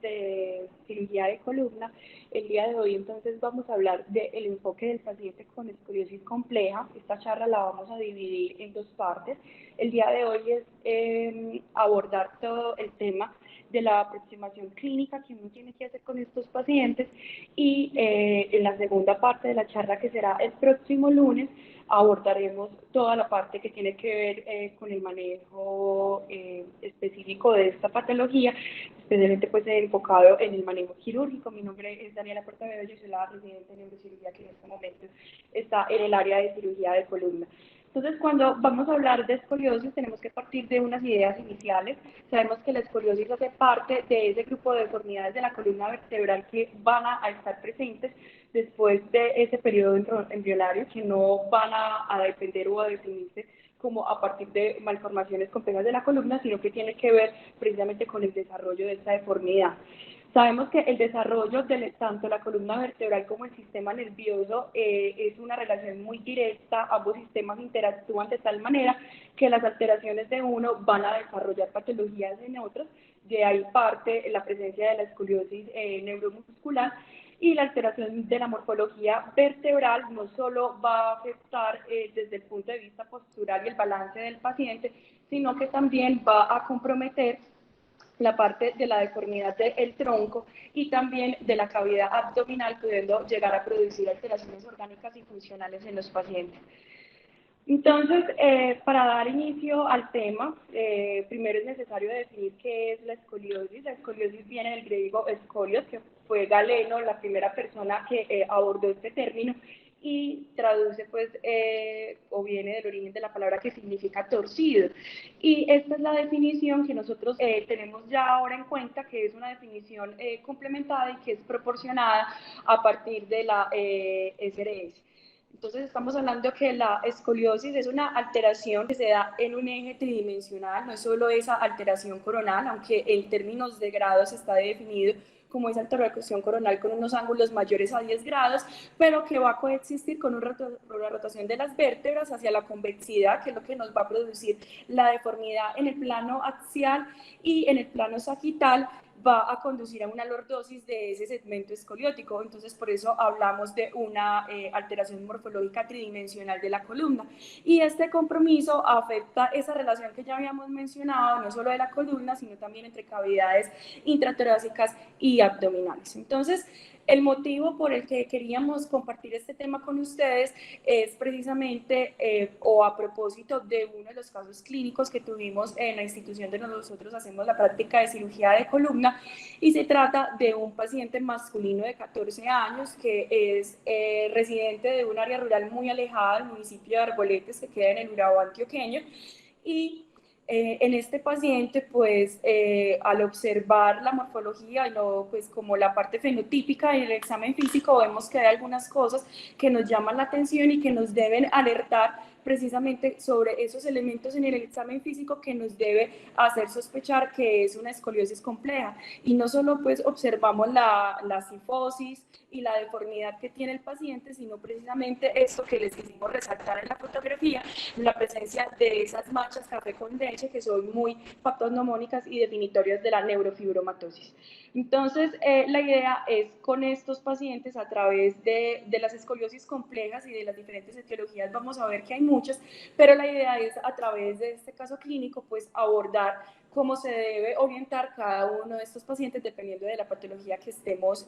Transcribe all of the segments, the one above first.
de cirugía de columna. El día de hoy entonces vamos a hablar del enfoque del paciente con escoliosis compleja. Esta charla la vamos a dividir en dos partes. El día de hoy es abordar todo el tema de la aproximación clínica que uno tiene que hacer con estos pacientes y en la segunda parte de la charla, que será el próximo lunes, abordaremos toda la parte que tiene que ver con el manejo específico de esta patología, especialmente pues enfocado en el manejo quirúrgico. Mi nombre es Daniela Portavedo, yo soy la residente de neurocirugía que en este momento está en el área de cirugía de columna. Entonces, cuando vamos a hablar de escoliosis, tenemos que partir de unas ideas iniciales. Sabemos que la escoliosis hace parte de ese grupo de deformidades de la columna vertebral que van a estar presentes después de ese periodo embrionario, que no van a depender o a definirse como a partir de malformaciones complejas de la columna, sino que tiene que ver precisamente con el desarrollo de esta deformidad. Sabemos que el desarrollo de tanto la columna vertebral como el sistema nervioso es una relación muy directa. Ambos sistemas interactúan de tal manera que las alteraciones de uno van a desarrollar patologías en otros. De ahí parte la presencia de la escoliosis neuromuscular, y la alteración de la morfología vertebral no solo va a afectar desde el punto de vista postural y el balance del paciente, sino que también va a comprometer la parte de la deformidad del tronco y también de la cavidad abdominal, pudiendo llegar a producir alteraciones orgánicas y funcionales en los pacientes. Entonces, para dar inicio al tema, primero es necesario definir qué es la escoliosis. La escoliosis viene del griego escolios, que fue Galeno la primera persona que abordó este término, y traduce pues o viene del origen de la palabra que significa torcido. Y esta es la definición que nosotros tenemos ya ahora en cuenta, que es una definición complementada y que es proporcionada a partir de la SRS. Entonces estamos hablando que la escoliosis es una alteración que se da en un eje tridimensional, no es solo esa alteración coronal, aunque en términos de grados está definido como esa alteración coronal con unos ángulos mayores a 10 grados, pero que va a coexistir con una rotación de las vértebras hacia la convexidad, que es lo que nos va a producir la deformidad en el plano axial, y en el plano sagital va a conducir a una lordosis de ese segmento escoliótico. Entonces, por eso hablamos de una alteración morfológica tridimensional de la columna. Y este compromiso afecta esa relación que ya habíamos mencionado, no solo de la columna, sino también entre cavidades intratorácicas y abdominales. Entonces, el motivo por el que queríamos compartir este tema con ustedes es precisamente o a propósito de uno de los casos clínicos que tuvimos en la institución donde nosotros hacemos la práctica de cirugía de columna, y se trata de un paciente masculino de 14 años que es residente de un área rural muy alejada del municipio de Arboletes, que queda en el Urabá antioqueño. Y en este paciente, pues al observar la morfología y pues como la parte fenotípica y el examen físico, vemos que hay algunas cosas que nos llaman la atención y que nos deben alertar precisamente sobre esos elementos en el examen físico que nos debe hacer sospechar que es una escoliosis compleja. Y no solo pues observamos la cifosis y la deformidad que tiene el paciente, sino precisamente esto que les quisimos resaltar en la fotografía, la presencia de esas manchas café con leche que son muy patognomónicas y definitorias de la neurofibromatosis. Entonces, la idea es con estos pacientes, a través de las escoliosis complejas y de las diferentes etiologías, vamos a ver que hay muchas, pero la idea es a través de este caso clínico, pues abordar cómo se debe orientar cada uno de estos pacientes dependiendo de la patología que estemos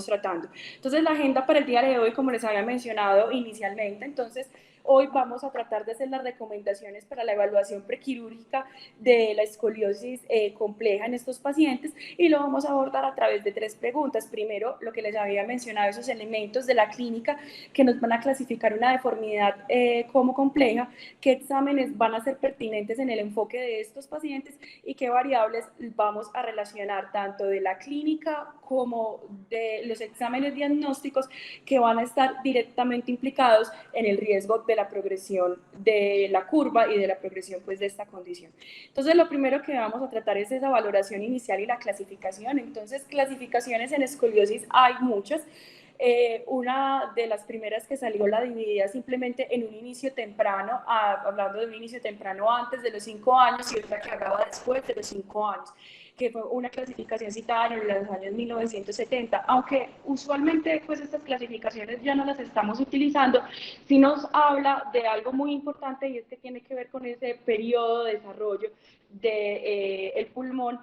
tratando. Entonces, la agenda para el día de hoy, como les había mencionado inicialmente, entonces hoy vamos a tratar de hacer las recomendaciones para la evaluación prequirúrgica de la escoliosis compleja en estos pacientes, y lo vamos a abordar a través de tres preguntas. Primero, lo que les había mencionado, esos elementos de la clínica que nos van a clasificar una deformidad como compleja, qué exámenes van a ser pertinentes en el enfoque de estos pacientes y qué variables vamos a relacionar tanto de la clínica como de los exámenes diagnósticos que van a estar directamente implicados en el riesgo de la progresión de la curva y de la progresión pues de esta condición. Entonces, lo primero que vamos a tratar es esa valoración inicial y la clasificación. Entonces, clasificaciones en escoliosis hay muchas. una de las primeras que salió la dividía simplemente en un inicio temprano, hablando de un inicio temprano antes de los 5 años y otra que hablaba después de los 5 años, que fue una clasificación citada en los años 1970, aunque usualmente pues estas clasificaciones ya no las estamos utilizando, sí nos habla de algo muy importante y es que tiene que ver con ese periodo de desarrollo del pulmón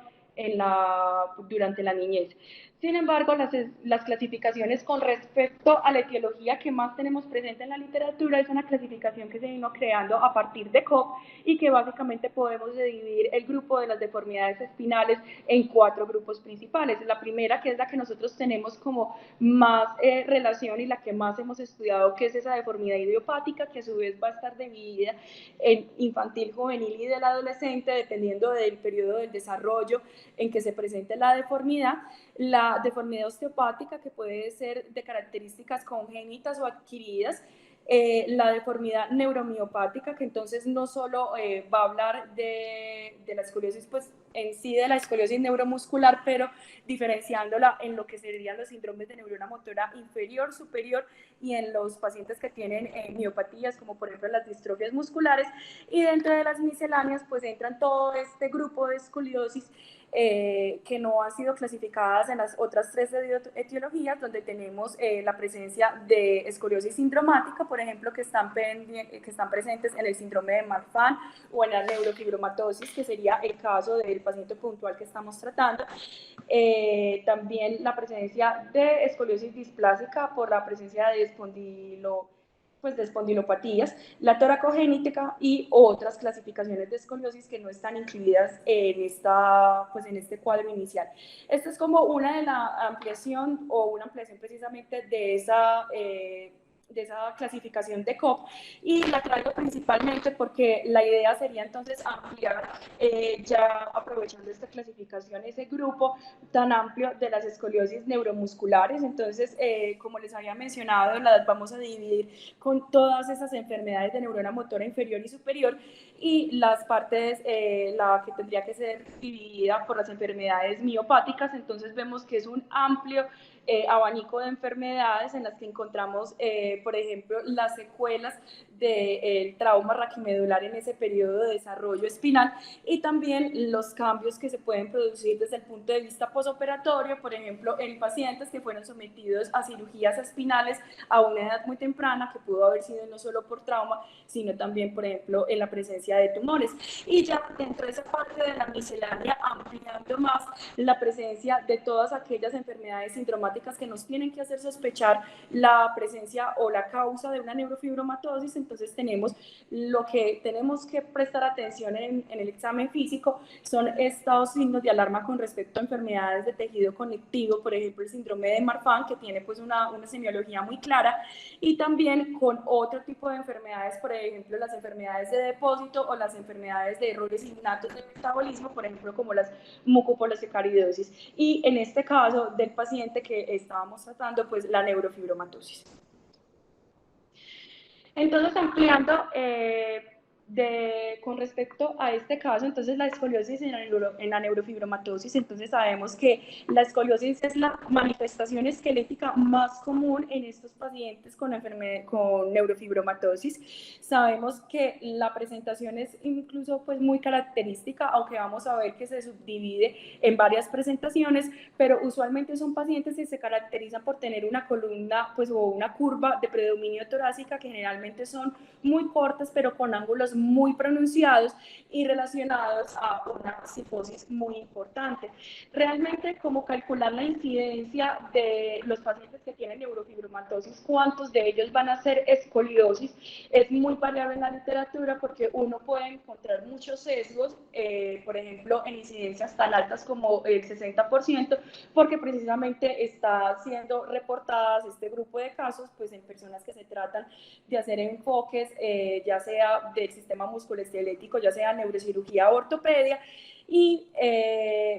durante la niñez. Sin embargo, las clasificaciones con respecto a la etiología que más tenemos presente en la literatura es una clasificación que se vino creando a partir de Koch y que básicamente podemos dividir el grupo de las deformidades espinales en 4 grupos principales. La primera, que es la que nosotros tenemos como más relación y la que más hemos estudiado, que es esa deformidad idiopática, que a su vez va a estar dividida en infantil, juvenil y del adolescente, dependiendo del periodo del desarrollo en que se presente la deformidad. La deformidad osteopática, que puede ser de características congénitas o adquiridas, la deformidad neuromiopática, que entonces no solo va a hablar de la escoliosis, pues en sí de la escoliosis neuromuscular, pero diferenciándola en lo que serían los síndromes de neurona motora inferior, superior y en los pacientes que tienen miopatías, como por ejemplo las distrofias musculares, y dentro de las misceláneas pues entran todo este grupo de escoliosis que no han sido clasificadas en las otras 3 etiologías, donde tenemos la presencia de escoliosis sindromática, por ejemplo, que están presentes en el síndrome de Marfan o en la neurofibromatosis, que sería el caso del paciente puntual que estamos tratando. También la presencia de escoliosis displásica por la presencia de de espondilopatías, la toracogénica y otras clasificaciones de escoliosis que no están incluidas en este cuadro inicial. Esta es como una de la ampliación o una ampliación precisamente de esa clasificación de COP y la traigo principalmente porque la idea sería entonces ampliar, ya aprovechando esta clasificación, ese grupo tan amplio de las escoliosis neuromusculares. Entonces, como les había mencionado, las vamos a dividir con todas esas enfermedades de neurona motora inferior y superior y las partes, la que tendría que ser dividida por las enfermedades miopáticas. Entonces vemos que es un amplio abanico de enfermedades en las que encontramos, por ejemplo, las secuelas del trauma raquimedular en ese periodo de desarrollo espinal y también los cambios que se pueden producir desde el punto de vista posoperatorio, por ejemplo, en pacientes que fueron sometidos a cirugías espinales a una edad muy temprana, que pudo haber sido no solo por trauma, sino también, por ejemplo, en la presencia de tumores. Y ya dentro de esa parte de la miscelánea, ampliando más la presencia de todas aquellas enfermedades sindromáticas que nos tienen que hacer sospechar la presencia o la causa de una neurofibromatosis. Entonces tenemos lo que tenemos que prestar atención en el examen físico, son estos signos de alarma con respecto a enfermedades de tejido conectivo, por ejemplo el síndrome de Marfan, que tiene pues una semiología muy clara, y también con otro tipo de enfermedades, por ejemplo las enfermedades de depósito o las enfermedades de errores innatos de metabolismo, por ejemplo como las mucopolisacaridosis, y en este caso del paciente que estábamos tratando, pues la neurofibromatosis. Entonces, ampliando con respecto a este caso, entonces la escoliosis en la neurofibromatosis, entonces sabemos que la escoliosis es la manifestación esquelética más común en estos pacientes con neurofibromatosis. Sabemos que la presentación es incluso pues muy característica, aunque vamos a ver que se subdivide en varias presentaciones, pero usualmente son pacientes que se caracterizan por tener una columna pues o una curva de predominio torácica que generalmente son muy cortas pero con ángulos muy pronunciados y relacionados a una cifosis muy importante. Realmente, como calcular la incidencia de los pacientes que tienen neurofibromatosis, cuántos de ellos van a ser escoliosis, es muy variable en la literatura porque uno puede encontrar muchos sesgos, por ejemplo, en incidencias tan altas como el 60%, porque precisamente está siendo reportadas este grupo de casos pues en personas que se tratan de hacer enfoques, ya sea del sistema sistema musculoesquelético, ya sea neurocirugía o ortopedia, y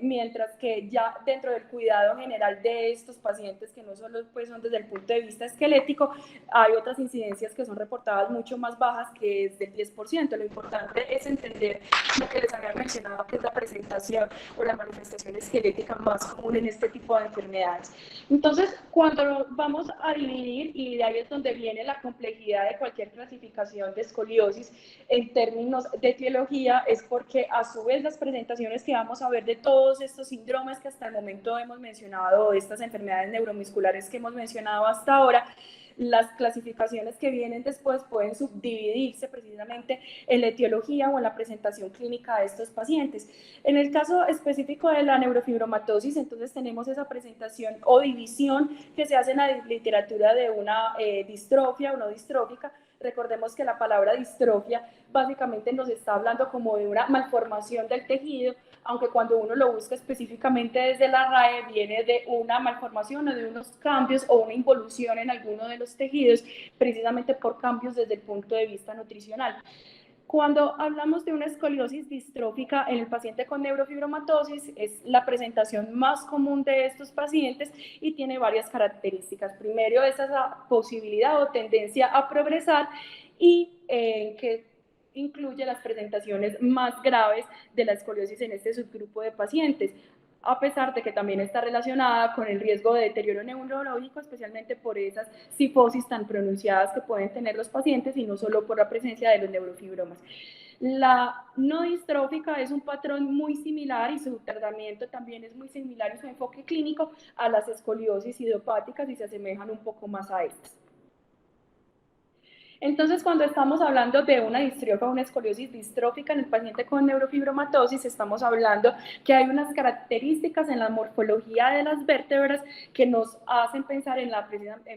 mientras que ya dentro del cuidado general de estos pacientes, que no solo pues, son desde el punto de vista esquelético, hay otras incidencias que son reportadas mucho más bajas, que es del 10%. Lo importante es entender lo que les había mencionado, que es la presentación o la manifestación esquelética más común en este tipo de enfermedades. Entonces, cuando vamos a dividir, y de ahí es donde viene la complejidad de cualquier clasificación de escoliosis en términos de etiología, es porque a su vez las presentaciones que vamos a ver de todos estos síndromes que hasta el momento hemos mencionado, estas enfermedades neuromusculares que hemos mencionado hasta ahora, las clasificaciones que vienen después pueden subdividirse precisamente en la etiología o en la presentación clínica de estos pacientes. En el caso específico de la neurofibromatosis, entonces tenemos esa presentación o división que se hace en la literatura de una distrofia o no distrófica. Recordemos que la palabra distrofia básicamente nos está hablando como de una malformación del tejido, aunque cuando uno lo busca específicamente desde la RAE viene de una malformación o de unos cambios o una involución en alguno de los tejidos, precisamente por cambios desde el punto de vista nutricional. Cuando hablamos de una escoliosis distrófica en el paciente con neurofibromatosis, es la presentación más común de estos pacientes y tiene varias características. Primero es esa posibilidad o tendencia a progresar y que incluye las presentaciones más graves de la escoliosis en este subgrupo de pacientes, a pesar de que también está relacionada con el riesgo de deterioro neurológico, especialmente por esas cifosis tan pronunciadas que pueden tener los pacientes y no solo por la presencia de los neurofibromas. La no distrófica es un patrón muy similar y su tratamiento también es muy similar y su enfoque clínico a las escoliosis idiopáticas y se asemejan un poco más a estas. Entonces, cuando estamos hablando de una distrofia o una escoliosis distrófica en el paciente con neurofibromatosis, estamos hablando que hay unas características en la morfología de las vértebras que nos hacen pensar en la,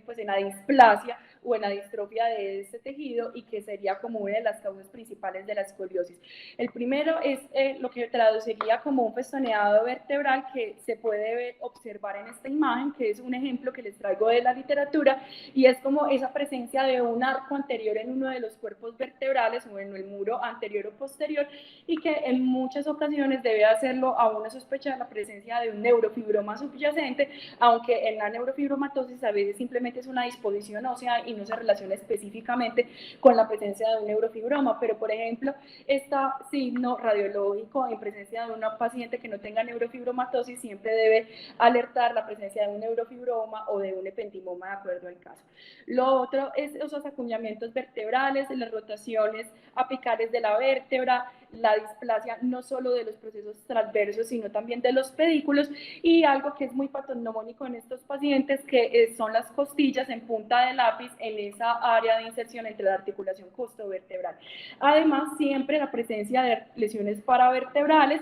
pues, en la displasia o en la distrofia de este tejido y que sería como una de las causas principales de la escoliosis. El primero es lo que traduciría como un festoneado vertebral que se puede observar en esta imagen, que es un ejemplo que les traigo de la literatura, y es como esa presencia de un arco anterior en uno de los cuerpos vertebrales o en el muro anterior o posterior, y que en muchas ocasiones debe hacerlo a una sospecha de la presencia de un neurofibroma subyacente, aunque en la neurofibromatosis a veces simplemente es una disposición ósea y no se relaciona específicamente con la presencia de un neurofibroma. Pero por ejemplo, este signo radiológico en presencia de una paciente que no tenga neurofibromatosis siempre debe alertar la presencia de un neurofibroma o de un ependimoma de acuerdo al caso. Lo otro es esos acuñamientos vertebrales, las rotaciones apicales de la vértebra, la displasia no solo de los procesos transversos, sino también de los pedículos, y algo que es muy patognomónico en estos pacientes, que son las costillas en punta de lápiz en esa área de inserción entre la articulación costovertebral. Además, siempre la presencia de lesiones paravertebrales,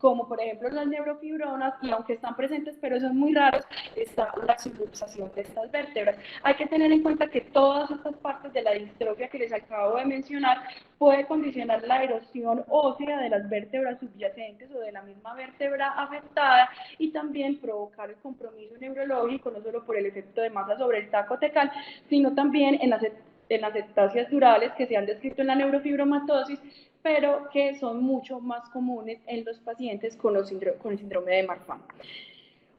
como por ejemplo las neurofibromas, y aunque están presentes, pero son muy raros, está la subluxación de estas vértebras. Hay que tener en cuenta que todas estas partes de la distrofia que les acabo de mencionar puede condicionar la erosión ósea de las vértebras subyacentes o de la misma vértebra afectada, y también provocar el compromiso neurológico, no solo por el efecto de masa sobre el taco tecal, sino también en las ectasias durales que se han descrito en la neurofibromatosis, pero que son mucho más comunes en los pacientes con el síndrome de Marfan.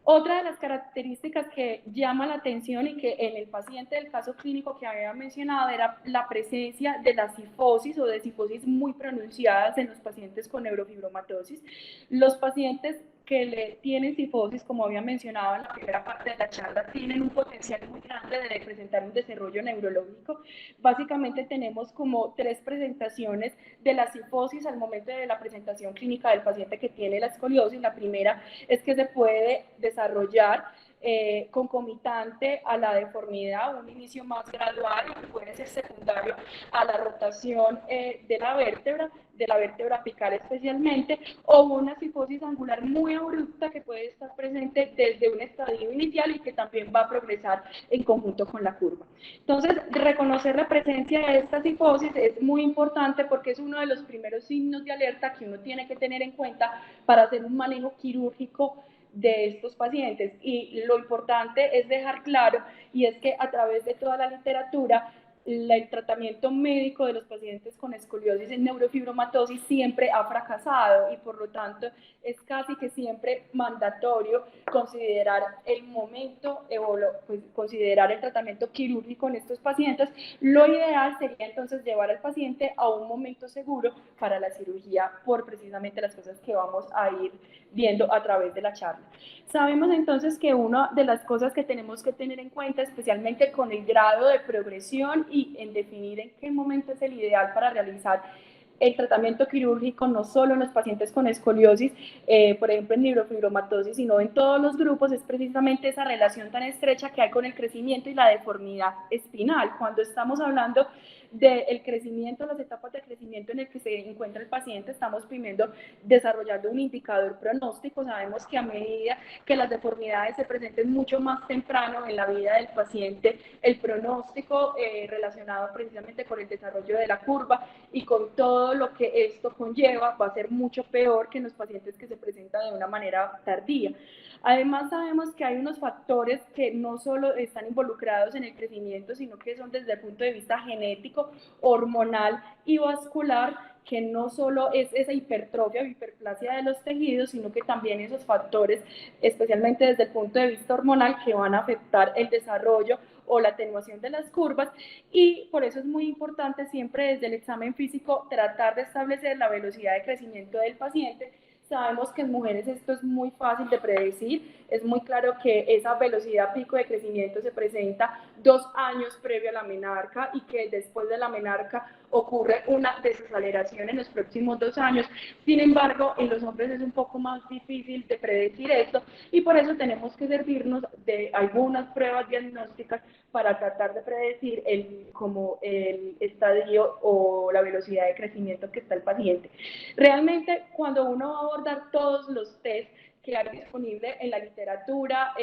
Otra de las características que llama la atención y que en el paciente del caso clínico que había mencionado era la presencia de la cifosis o de cifosis muy pronunciadas en los pacientes con neurofibromatosis. Los pacientes que le tienen cifosis, como había mencionado en la primera parte de la charla, tienen un potencial muy grande de presentar un desarrollo neurológico. Básicamente tenemos como 3 presentaciones de la cifosis al momento de la presentación clínica del paciente que tiene la escoliosis. La primera es que se puede desarrollar concomitante a la deformidad, un inicio más gradual y que puede ser secundario a la rotación de la vértebra apical especialmente, o una cifosis angular muy abrupta que puede estar presente desde un estadio inicial y que también va a progresar en conjunto con la curva. Entonces, reconocer la presencia de esta cifosis es muy importante porque es uno de los primeros signos de alerta que uno tiene que tener en cuenta para hacer un manejo quirúrgico de estos pacientes. Y lo importante es dejar claro, y es que a través de toda la literatura el tratamiento médico de los pacientes con escoliosis en neurofibromatosis siempre ha fracasado y por lo tanto es casi que siempre mandatorio considerar el momento pues, considerar el tratamiento quirúrgico en estos pacientes. Lo ideal sería entonces llevar al paciente a un momento seguro para la cirugía por precisamente las cosas que vamos a ir viendo a través de la charla. Sabemos entonces que una de las cosas que tenemos que tener en cuenta, especialmente con el grado de progresión y en definir en qué momento es el ideal para realizar el tratamiento quirúrgico, no solo en los pacientes con escoliosis, por ejemplo en neurofibromatosis, sino en todos los grupos, es precisamente esa relación tan estrecha que hay con el crecimiento y la deformidad espinal. Cuando estamos hablando del crecimiento, las etapas de crecimiento en el que se encuentra el paciente, estamos primero desarrollando un indicador pronóstico. Sabemos que a medida que las deformidades se presenten mucho más temprano en la vida del paciente, el pronóstico relacionado precisamente con el desarrollo de la curva y con todo lo que esto conlleva va a ser mucho peor que en los pacientes que se presentan de una manera tardía. Además, sabemos que hay unos factores que no solo están involucrados en el crecimiento, sino que son desde el punto de vista genético, hormonal y vascular, que no solo es esa hipertrofia o hiperplasia de los tejidos, sino que también esos factores, especialmente desde el punto de vista hormonal, que van a afectar el desarrollo o la atenuación de las curvas, y por eso es muy importante siempre desde el examen físico tratar de establecer la velocidad de crecimiento del paciente. Sabemos que en mujeres esto es muy fácil de predecir, es muy claro que esa velocidad pico de crecimiento se presenta 2 años previo a la menarca y que después de la menarca ocurre una desaceleración en los próximos 2 años. Sin embargo, en los hombres es un poco más difícil de predecir esto y por eso tenemos que servirnos de algunas pruebas diagnósticas para tratar de predecir como el estadio o la velocidad de crecimiento que está el paciente. Realmente, cuando uno va a abordar todos los test que hay disponible en la literatura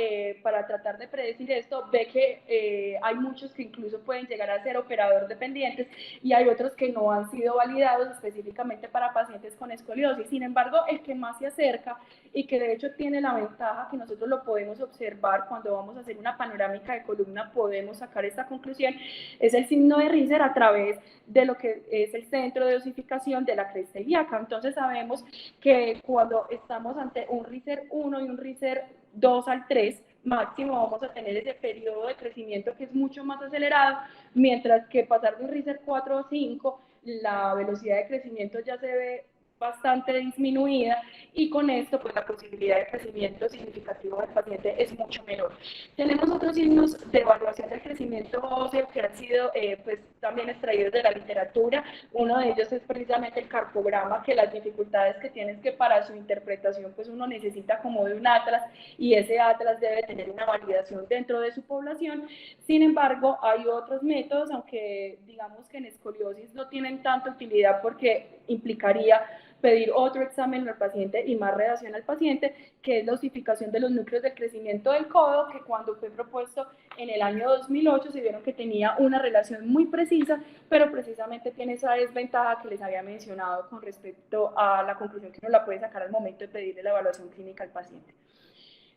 para tratar de predecir esto, ve que hay muchos que incluso pueden llegar a ser operador dependientes y hay otros que no han sido validados específicamente para pacientes con escoliosis. Sin embargo, el que más se acerca y que de hecho tiene la ventaja que nosotros lo podemos observar cuando vamos a hacer una panorámica de columna, podemos sacar esta conclusión, es el signo de Riser a través de lo que es el centro de osificación de la cresta ilíaca. Entonces sabemos que cuando estamos ante un Riser 1 y un Riser 2 al 3, máximo vamos a tener ese periodo de crecimiento que es mucho más acelerado, mientras que pasar de un Riser 4 a 5, la velocidad de crecimiento ya se ve bastante disminuida y con esto pues la posibilidad de crecimiento significativo del paciente es mucho menor. Tenemos otros signos de evaluación del crecimiento óseo que han sido pues también extraídos de la literatura. Uno de ellos es precisamente el carpograma, que las dificultades que tiene es que para su interpretación pues uno necesita como de un atlas y ese atlas debe tener una validación dentro de su población. Sin embargo, hay otros métodos, aunque digamos que en escoliosis no tienen tanta utilidad porque implicaría pedir otro examen al paciente y más redacción al paciente, que es la osificación de los núcleos de crecimiento del codo, que cuando fue propuesto en el año 2008 se vieron que tenía una relación muy precisa, pero precisamente tiene esa desventaja que les había mencionado con respecto a la conclusión que uno la puede sacar al momento de pedirle la evaluación clínica al paciente.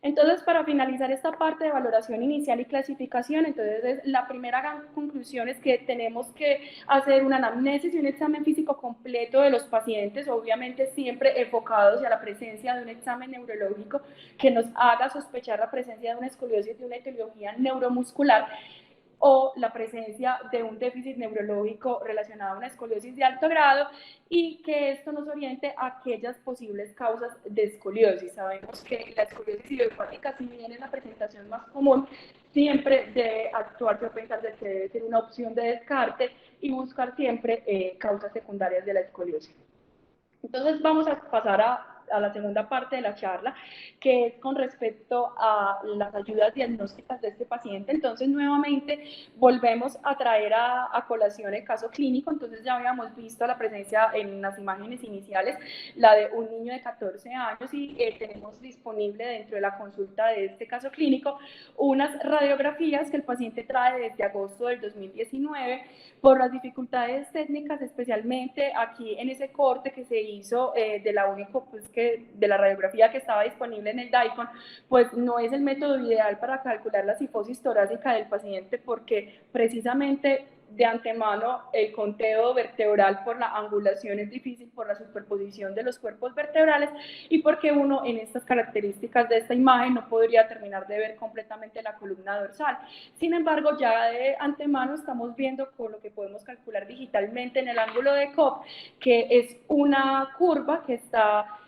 Entonces, para finalizar esta parte de valoración inicial y clasificación, entonces la primera gran conclusión es que tenemos que hacer una anamnesis y un examen físico completo de los pacientes, obviamente siempre enfocados a la presencia de un examen neurológico que nos haga sospechar la presencia de una escoliosis, de una etiología neuromuscular, o la presencia de un déficit neurológico relacionado a una escoliosis de alto grado y que esto nos oriente a aquellas posibles causas de escoliosis. Sabemos que la escoliosis idiopática, si bien es la presentación más común, siempre debe actuar por pensar que debe ser una opción de descarte y buscar siempre causas secundarias de la escoliosis. Entonces vamos a pasar a la segunda parte de la charla, que es con respecto a las ayudas diagnósticas de este paciente. Entonces, nuevamente, volvemos a traer a colación el caso clínico. Entonces, ya habíamos visto la presencia en las imágenes iniciales, la de un niño de 14 años, y tenemos disponible dentro de la consulta de este caso clínico unas radiografías que el paciente trae desde agosto del 2019, por las dificultades técnicas, especialmente aquí en ese corte que se hizo de la único, pues que de la radiografía que estaba disponible en el DICOM, pues no es el método ideal para calcular la cifosis torácica del paciente porque precisamente de antemano el conteo vertebral por la angulación es difícil por la superposición de los cuerpos vertebrales y porque uno en estas características de esta imagen no podría terminar de ver completamente la columna dorsal. Sin embargo, ya de antemano estamos viendo con lo que podemos calcular digitalmente en el ángulo de Cobb, que es una curva que está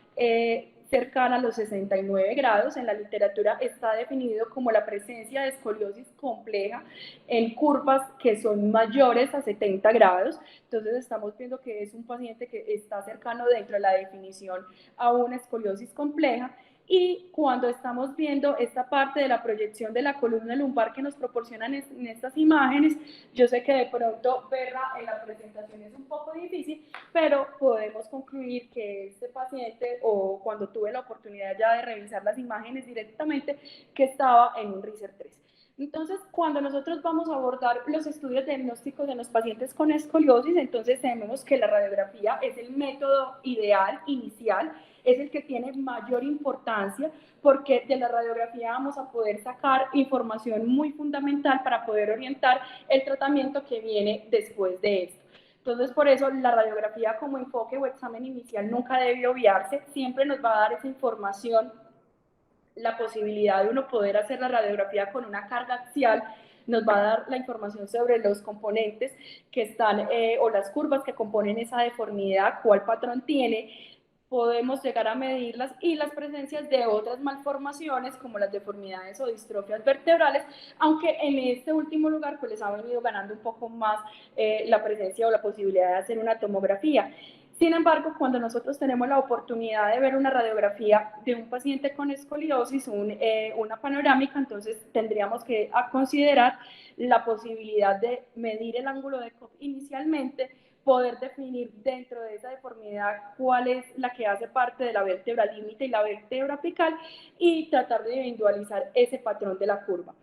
cercana a los 69 grados. En la literatura está definido como la presencia de escoliosis compleja en curvas que son mayores a 70 grados. Entonces estamos viendo que es un paciente que está cercano dentro de la definición a una escoliosis compleja. Y cuando estamos viendo esta parte de la proyección de la columna lumbar que nos proporcionan en estas imágenes, yo sé que de pronto verla en la presentación es un poco difícil, pero podemos concluir que este paciente, o cuando tuve la oportunidad ya de revisar las imágenes directamente, que estaba en un RISER 3. Entonces, cuando nosotros vamos a abordar los estudios diagnósticos de los pacientes con escoliosis, entonces sabemos que la radiografía es el método ideal, inicial, es el que tiene mayor importancia porque de la radiografía vamos a poder sacar información muy fundamental para poder orientar el tratamiento que viene después de esto. Entonces, por eso la radiografía como enfoque o examen inicial nunca debe obviarse, siempre nos va a dar esa información, la posibilidad de uno poder hacer la radiografía con una carga axial, nos va a dar la información sobre los componentes que están o las curvas que componen esa deformidad, cuál patrón tiene, podemos llegar a medirlas y las presencias de otras malformaciones como las deformidades o distrofias vertebrales, aunque en este último lugar pues les ha venido ganando un poco más la presencia o la posibilidad de hacer una tomografía. Sin embargo, cuando nosotros tenemos la oportunidad de ver una radiografía de un paciente con escoliosis, una panorámica, entonces tendríamos que considerar la posibilidad de medir el ángulo de Cobb inicialmente, poder definir dentro de esa deformidad cuál es la que hace parte de la vértebra límite y la vértebra apical y tratar de individualizar ese patrón de la curva.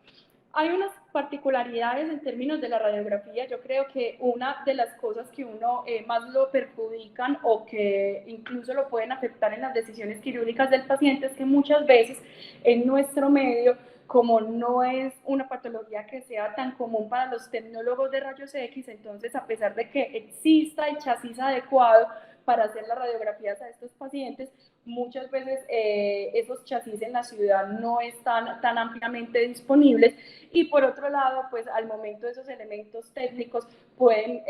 Hay unas particularidades en términos de la radiografía. Yo creo que una de las cosas que uno más lo perjudican o que incluso lo pueden afectar en las decisiones quirúrgicas del paciente es que muchas veces en nuestro medio, como no es una patología que sea tan común para los tecnólogos de rayos X, entonces a pesar de que exista el chasis adecuado para hacer las radiografías a estos pacientes, muchas veces esos chasis en la ciudad no están tan ampliamente disponibles y por otro lado, pues al momento de esos elementos técnicos pueden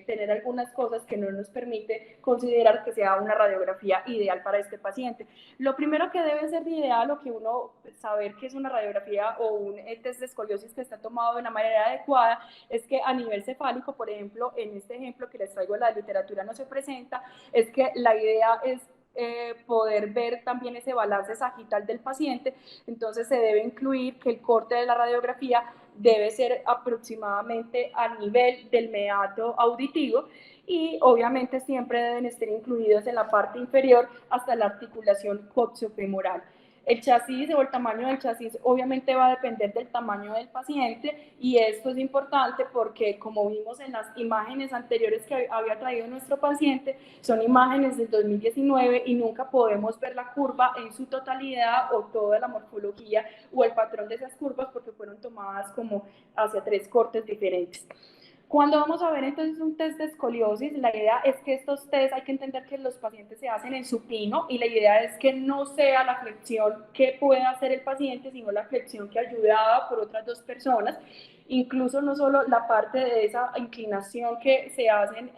tener algunas cosas que no nos permite considerar que sea una radiografía ideal para este paciente. Lo primero que debe ser ideal o que uno saber que es una radiografía o un test de escoliosis que está tomado de una manera adecuada es que a nivel cefálico, por ejemplo, en este ejemplo que les traigo la literatura no se presenta, es que la idea es poder ver también ese balance sagital del paciente, entonces se debe incluir que el corte de la radiografía debe ser aproximadamente a nivel del meato auditivo y obviamente siempre deben estar incluidos en la parte inferior hasta la articulación coxofemoral. El chasis o el tamaño del chasis obviamente va a depender del tamaño del paciente y esto es importante porque como vimos en las imágenes anteriores que había traído nuestro paciente, son imágenes del 2019 y nunca podemos ver la curva en su totalidad o toda la morfología o el patrón de esas curvas porque fueron tomadas como hacia 3 cortes diferentes. Cuando vamos a ver entonces un test de escoliosis, la idea es que estos test hay que entender que los pacientes se hacen en supino y la idea es que no sea la flexión que pueda hacer el paciente, sino la flexión que ayudada por otras 2 personas. Incluso no solo la parte de esa inclinación que se hacen,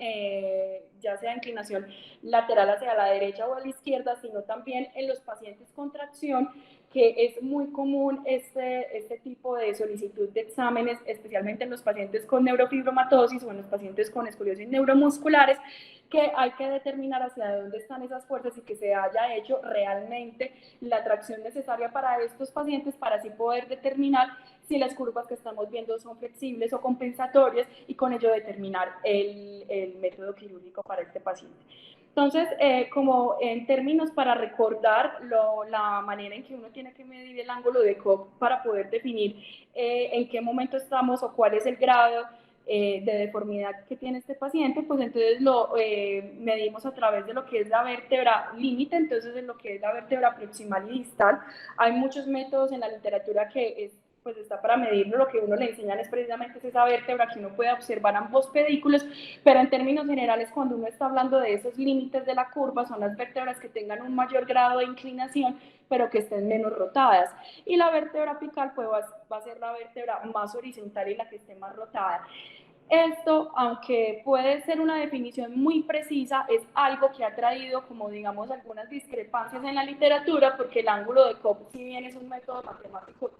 ya sea inclinación lateral hacia la derecha o a la izquierda, sino también en los pacientes con tracción, que es muy común este tipo de solicitud de exámenes, especialmente en los pacientes con neurofibromatosis o en los pacientes con escoliosis neuromusculares, que hay que determinar hacia dónde están esas fuerzas y que se haya hecho realmente la tracción necesaria para estos pacientes para así poder determinar si las curvas que estamos viendo son flexibles o compensatorias y con ello determinar el método quirúrgico para este paciente. Entonces, como en términos para recordar la manera en que uno tiene que medir el ángulo de Cobb para poder definir en qué momento estamos o cuál es el grado de deformidad que tiene este paciente, pues entonces lo medimos a través de lo que es la vértebra límite, entonces en lo que es la vértebra proximal y distal. Hay muchos métodos en la literatura que pues está para medirlo, lo que uno le enseñan es precisamente esa vértebra que uno puede observar ambos pedículos, pero en términos generales cuando uno está hablando de esos límites de la curva son las vértebras que tengan un mayor grado de inclinación pero que estén menos rotadas, y la vértebra apical pues va a ser la vértebra más horizontal y la que esté más rotada. Esto, aunque puede ser una definición muy precisa, es algo que ha traído, como digamos, algunas discrepancias en la literatura, porque el ángulo de Cobb, si bien es un método matemático,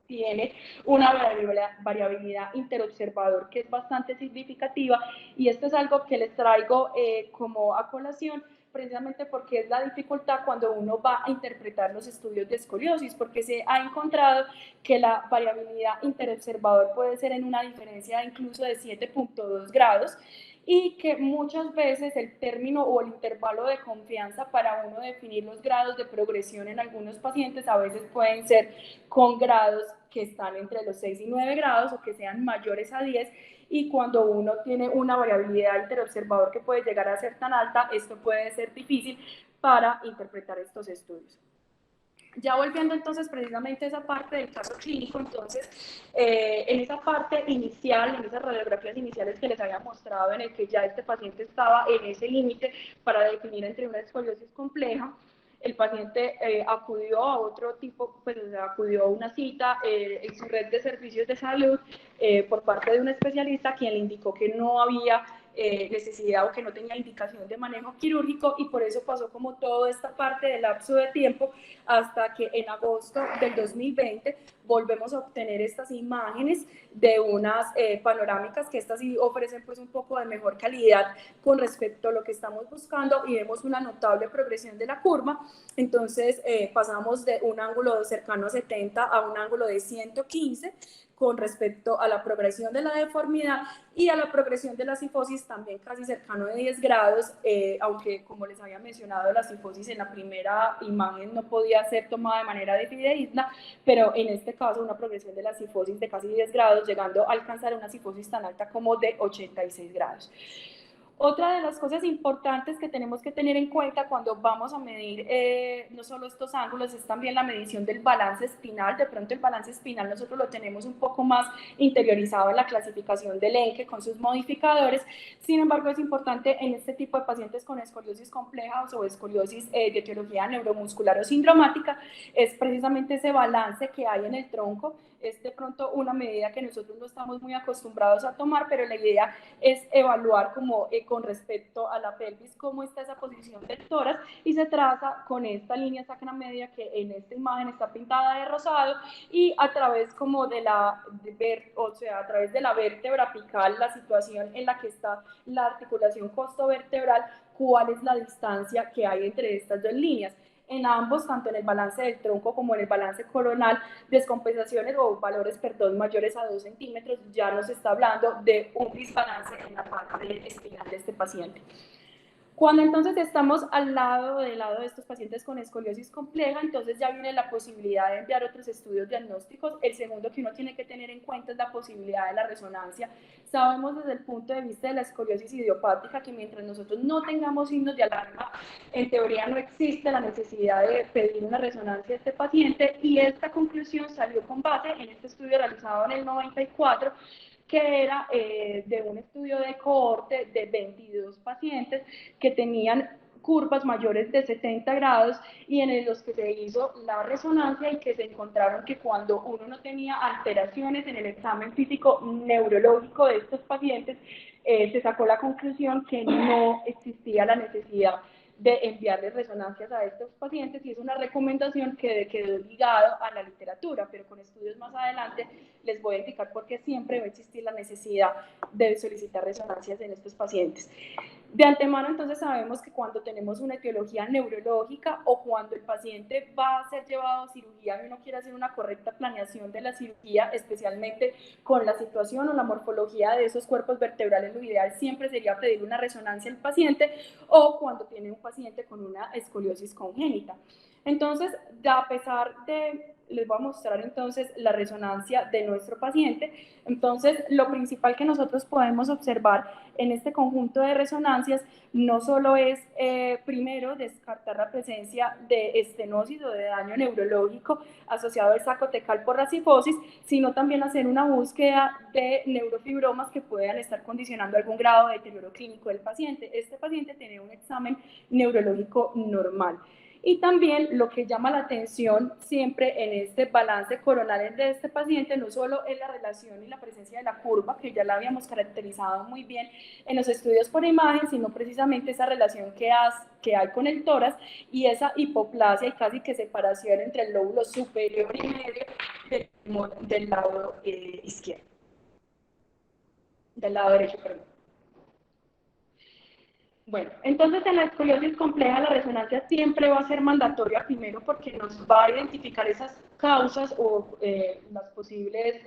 tiene una variabilidad interobservador que es bastante significativa, y esto es algo que les traigo como a colación, precisamente porque es la dificultad cuando uno va a interpretar los estudios de escoliosis, porque se ha encontrado que la variabilidad interobservador puede ser en una diferencia incluso de 7.2 grados, y que muchas veces el término o el intervalo de confianza para uno definir los grados de progresión en algunos pacientes a veces pueden ser con grados que están entre los 6 y 9 grados o que sean mayores a 10, y cuando uno tiene una variabilidad interobservador que puede llegar a ser tan alta, esto puede ser difícil para interpretar estos estudios. Ya volviendo entonces precisamente a esa parte del caso clínico, entonces en esa parte inicial, en esas radiografías iniciales que les había mostrado, en el que ya este paciente estaba en ese límite para definir entre una escoliosis compleja, el paciente acudió a otro tipo, pues o sea, acudió a una cita en su red de servicios de salud por parte de un especialista quien le indicó que no había necesidad o que no tenía indicación de manejo quirúrgico, y por eso pasó como toda esta parte del lapso de tiempo hasta que en agosto del 2020 volvemos a obtener estas imágenes de unas panorámicas que estas sí ofrecen pues un poco de mejor calidad con respecto a lo que estamos buscando, y vemos una notable progresión de la curva. Entonces pasamos de un ángulo cercano a 70 a un ángulo de 115 con respecto a la progresión de la deformidad, y a la progresión de la cifosis también casi cercano de 10 grados, aunque como les había mencionado, la cifosis en la primera imagen no podía ser tomada de manera fidedigna, pero en este caso una progresión de la cifosis de casi 10 grados, llegando a alcanzar una cifosis tan alta como de 86 grados. Otra de las cosas importantes que tenemos que tener en cuenta cuando vamos a medir no solo estos ángulos es también la medición del balance espinal. De pronto el balance espinal nosotros lo tenemos un poco más interiorizado en la clasificación del ENQE con sus modificadores. Sin embargo, es importante en este tipo de pacientes con escoliosis compleja o escoliosis de etiología neuromuscular o sindromática, es precisamente ese balance que hay en el tronco. Es de pronto una medida que nosotros no estamos muy acostumbrados a tomar, pero la idea es evaluar como con respecto a la pelvis cómo está esa posición del tórax, y se traza con esta línea sacra media que en esta imagen está pintada de rosado, y a través como de la o sea, a través de la vértebra apical, la situación en la que está la articulación costovertebral, cuál es la distancia que hay entre estas dos líneas. En ambos, tanto en el balance del tronco como en el balance coronal, descompensaciones o valores, perdón, mayores a 2 centímetros, ya nos está hablando de un desbalance en la parte espinal de este paciente. Cuando entonces estamos del lado de estos pacientes con escoliosis compleja, entonces ya viene la posibilidad de enviar otros estudios diagnósticos. El segundo que uno tiene que tener en cuenta es la posibilidad de la resonancia. Sabemos desde el punto de vista de la escoliosis idiopática que mientras nosotros no tengamos signos de alarma, en teoría no existe la necesidad de pedir una resonancia a este paciente, y esta conclusión salió con base en este estudio realizado en el 94, que era de un estudio de cohorte de 22 pacientes que tenían curvas mayores de 70 grados, y en los que se hizo la resonancia, y que se encontraron que cuando uno no tenía alteraciones en el examen físico neurológico de estos pacientes, se sacó la conclusión que no existía la necesidad de enviarles resonancias a estos pacientes, y es una recomendación que quedó ligado a la literatura, pero con estudios más adelante les voy a indicar por qué siempre va a existir la necesidad de solicitar resonancias en estos pacientes. De antemano, entonces, sabemos que cuando tenemos una etiología neurológica o cuando el paciente va a ser llevado a cirugía y uno quiere hacer una correcta planeación de la cirugía, especialmente con la situación o la morfología de esos cuerpos vertebrales, lo ideal siempre sería pedir una resonancia al paciente, o cuando tiene un paciente con una escoliosis congénita. Entonces, a pesar de, les voy a mostrar entonces la resonancia de nuestro paciente. Entonces, lo principal que nosotros podemos observar en este conjunto de resonancias no solo es, primero, descartar la presencia de estenosis o de daño neurológico asociado al saco tecal por rasifosis, sino también hacer una búsqueda de neurofibromas que puedan estar condicionando algún grado de deterioro clínico del paciente. Este paciente tiene un examen neurológico normal. Y también lo que llama la atención siempre en este balance coronal de este paciente no solo es la relación y la presencia de la curva, que ya la habíamos caracterizado muy bien en los estudios por imagen, sino precisamente esa relación que hay con el tórax y esa hipoplasia y casi que separación entre el lóbulo superior y medio del lado izquierdo, del lado derecho, perdón. Bueno, entonces en la escoliosis compleja la resonancia siempre va a ser mandatoria, primero porque nos va a identificar esas causas o las posibles,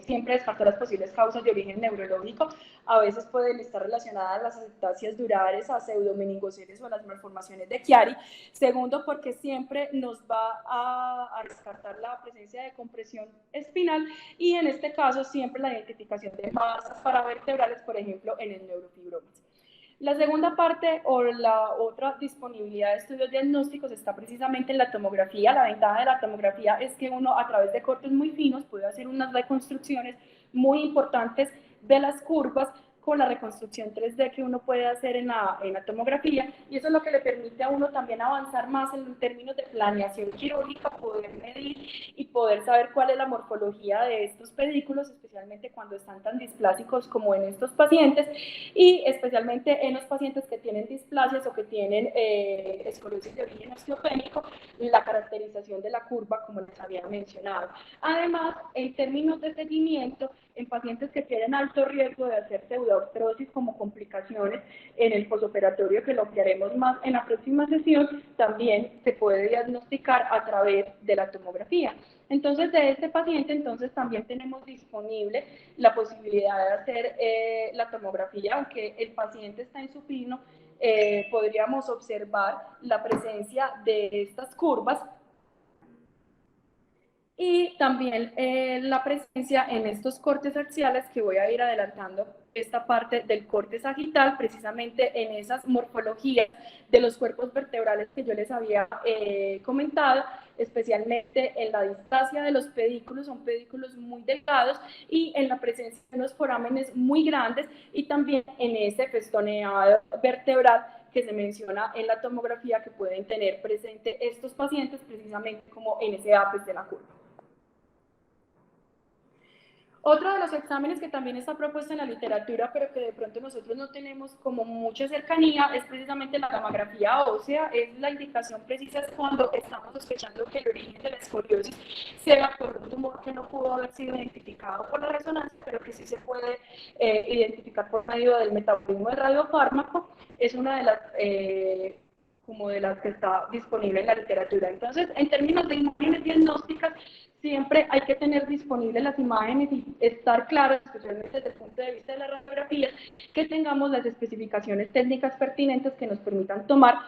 siempre descartar las posibles causas de origen neurológico. A veces pueden estar relacionadas a las acetasias durares, a pseudomeningoceles o a las malformaciones de Chiari. Segundo, porque siempre nos va a descartar la presencia de compresión espinal y en este caso siempre la identificación de masas paravertebrales, por ejemplo, en el neurofibromas. La segunda parte o la otra disponibilidad de estudios diagnósticos está precisamente en la tomografía. La ventaja de la tomografía es que uno a través de cortes muy finos puede hacer unas reconstrucciones muy importantes de las curvas con la reconstrucción 3D que uno puede hacer en la tomografía, y eso es lo que le permite a uno también avanzar más en términos de planeación quirúrgica, poder medir y poder saber cuál es la morfología de estos pedículos, especialmente cuando están tan displásicos como en estos pacientes, y especialmente en los pacientes que tienen displasias o que tienen escoliosis de origen osteopénico, la caracterización de la curva, como les había mencionado. Además, en términos de seguimiento, en pacientes que tienen alto riesgo de hacer pseudoartrosis como complicaciones en el posoperatorio, que lo haremos más en la próxima sesión, también se puede diagnosticar a través de la tomografía. Entonces, de este paciente, entonces también tenemos disponible la posibilidad de hacer la tomografía, aunque el paciente está en supino, podríamos observar la presencia de estas curvas y también la presencia en estos cortes axiales, que voy a ir adelantando esta parte del corte sagital, precisamente en esas morfologías de los cuerpos vertebrales que yo les había comentado, especialmente en la distancia de los pedículos, son pedículos muy delgados, y en la presencia de unos forámenes muy grandes, y también en ese festoneado vertebral que se menciona en la tomografía que pueden tener presente estos pacientes precisamente como en ese ápice de la curva. Otro de los exámenes que también está propuesto en la literatura, pero que de pronto nosotros no tenemos como mucha cercanía, es precisamente la gamografía ósea. Es la indicación precisa cuando estamos sospechando que el origen de la escoliosis sea por un tumor que no pudo haber sido identificado por la resonancia, pero que sí se puede identificar por medio del metabolismo del radiofármaco. Es una de las como de las que está disponible en la literatura. Entonces, en términos de imágenes diagnósticas, siempre hay que tener disponibles las imágenes y estar claros, especialmente desde el punto de vista de la radiografía, que tengamos las especificaciones técnicas pertinentes que nos permitan tomar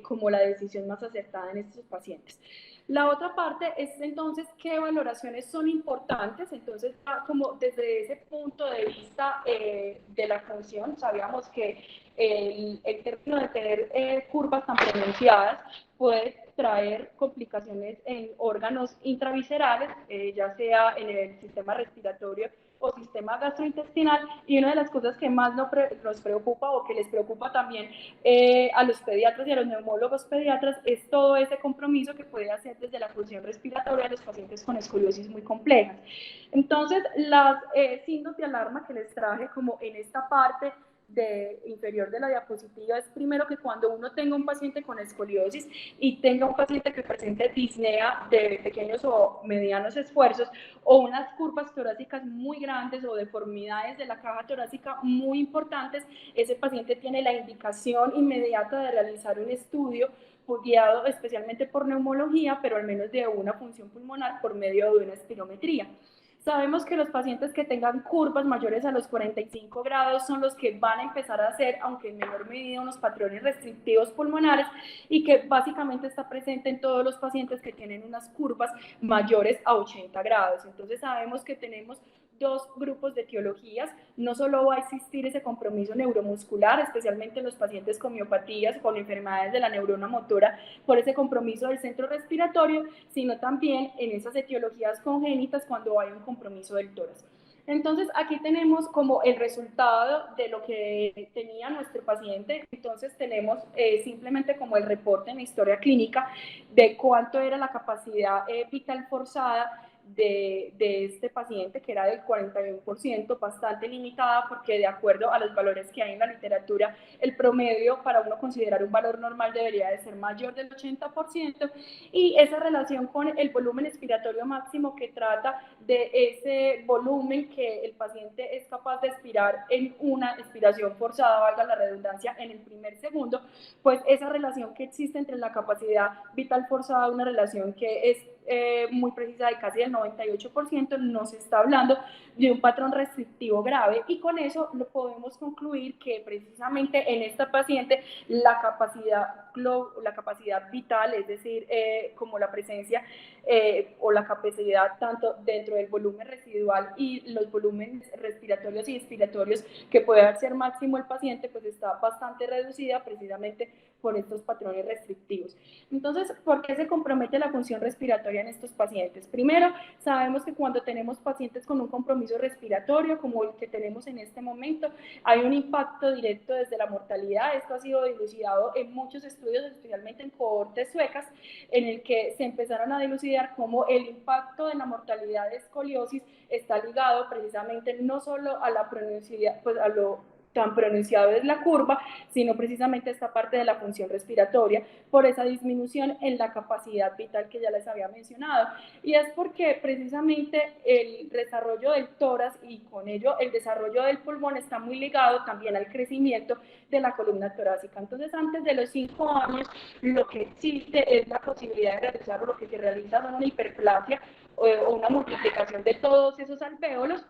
como la decisión más acertada en estos pacientes. La otra parte es entonces qué valoraciones son importantes. Entonces, como desde ese punto de vista de la función, sabíamos que el término de tener curvas tan pronunciadas puede traer complicaciones en órganos intraviscerales, ya sea en el sistema respiratorio o sistema gastrointestinal, y una de las cosas que más nos preocupa o que les preocupa también a los pediatras y a los neumólogos pediatras es todo ese compromiso que puede hacer desde la función respiratoria de los pacientes con escoliosis muy complejas. Entonces, las signos de alarma que les traje como en esta parte inferior de la diapositiva es primero que cuando uno tenga un paciente con escoliosis y tenga un paciente que presente disnea de pequeños o medianos esfuerzos o unas curvas torácicas muy grandes o deformidades de la caja torácica muy importantes, ese paciente tiene la indicación inmediata de realizar un estudio guiado especialmente por neumología, pero al menos de una función pulmonar por medio de una espirometría. Sabemos que los pacientes que tengan curvas mayores a los 45 grados son los que van a empezar a hacer, aunque en menor medida, unos patrones restrictivos pulmonares, y que básicamente está presente en todos los pacientes que tienen unas curvas mayores a 80 grados. Entonces sabemos que tenemos dos grupos de etiologías. No solo va a existir ese compromiso neuromuscular, especialmente en los pacientes con miopatías, con enfermedades de la neurona motora, por ese compromiso del centro respiratorio, sino también en esas etiologías congénitas cuando hay un compromiso del tórax. Entonces, aquí tenemos como el resultado de lo que tenía nuestro paciente. Entonces, tenemos simplemente como el reporte en la historia clínica de cuánto era la capacidad vital forzada de este paciente, que era del 41%, bastante limitada, porque de acuerdo a los valores que hay en la literatura, el promedio para uno considerar un valor normal debería de ser mayor del 80%, y esa relación con el volumen expiratorio máximo, que trata de ese volumen que el paciente es capaz de expirar en una expiración forzada, valga la redundancia, en el primer segundo, pues esa relación que existe entre la capacidad vital forzada, una relación que es muy precisa de casi el 98%, no se está hablando de un patrón restrictivo grave, y con eso lo podemos concluir que precisamente en esta paciente la capacidad vital, es decir, como la presencia o la capacidad tanto dentro del volumen residual y los volúmenes respiratorios y expiratorios que puede hacer máximo el paciente, pues está bastante reducida precisamente por estos patrones restrictivos. Entonces, ¿por qué se compromete la función respiratoria en estos pacientes? Primero, sabemos que cuando tenemos pacientes con un compromiso respiratorio, como el que tenemos en este momento, hay un impacto directo desde la mortalidad. Esto ha sido dilucidado en muchos estudios, especialmente en cohortes suecas, en el que se empezaron a dilucidar cómo el impacto de la mortalidad de escoliosis está ligado precisamente no solo a la pronunciación, pues a lo tan pronunciado es la curva, sino precisamente esta parte de la función respiratoria, por esa disminución en la capacidad vital que ya les había mencionado. Y es porque precisamente el desarrollo del tórax y con ello el desarrollo del pulmón está muy ligado también al crecimiento de la columna torácica. Entonces, antes de los 5 años, lo que existe es la posibilidad de realizar, o lo que se realiza, una hiperplasia o una multiplicación de todos esos alvéolos,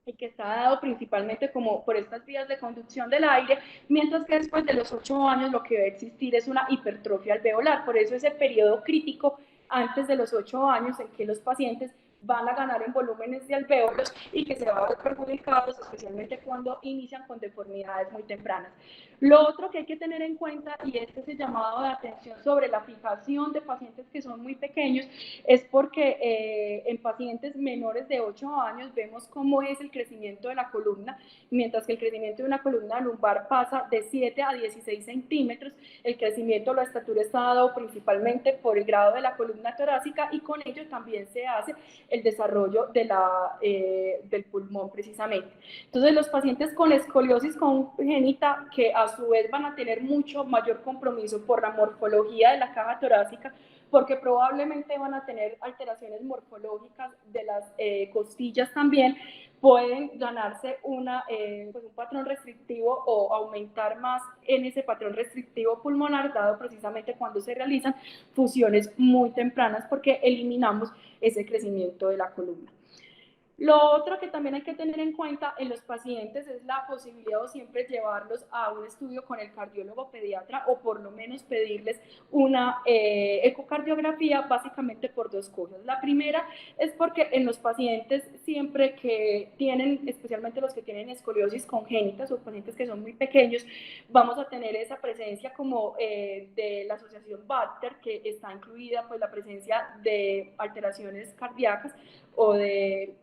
y que está dado principalmente como por estas vías de conducción del aire, mientras que después de los 8 años lo que va a existir es una hipertrofia alveolar. Por eso ese periodo crítico antes de los 8 años en que los pacientes van a ganar en volúmenes de alvéolos y que se van a ver perjudicados, especialmente cuando inician con deformidades muy tempranas. Lo otro que hay que tener en cuenta, y este es el llamado de atención sobre la fijación de pacientes que son muy pequeños, es porque en pacientes menores de 8 años vemos cómo es el crecimiento de la columna, mientras que el crecimiento de una columna lumbar pasa de 7 a 16 centímetros. El crecimiento de la estatura está dado principalmente por el grado de la columna torácica, y con ello también se hace el desarrollo del pulmón precisamente. Entonces, los pacientes con escoliosis congénita, que a su vez van a tener mucho mayor compromiso por la morfología de la caja torácica, porque probablemente van a tener alteraciones morfológicas de las costillas también, pueden ganarse pues un patrón restrictivo o aumentar más en ese patrón restrictivo pulmonar, dado precisamente cuando se realizan fusiones muy tempranas, porque eliminamos ese crecimiento de la columna. Lo otro que también hay que tener en cuenta en los pacientes es la posibilidad de siempre llevarlos a un estudio con el cardiólogo pediatra, o por lo menos pedirles una ecocardiografía, básicamente por dos cosas. La primera es porque en los pacientes siempre que tienen, especialmente los que tienen escoliosis congénitas o pacientes que son muy pequeños, vamos a tener esa presencia como de la asociación Bartter, que está incluida pues la presencia de alteraciones cardíacas o de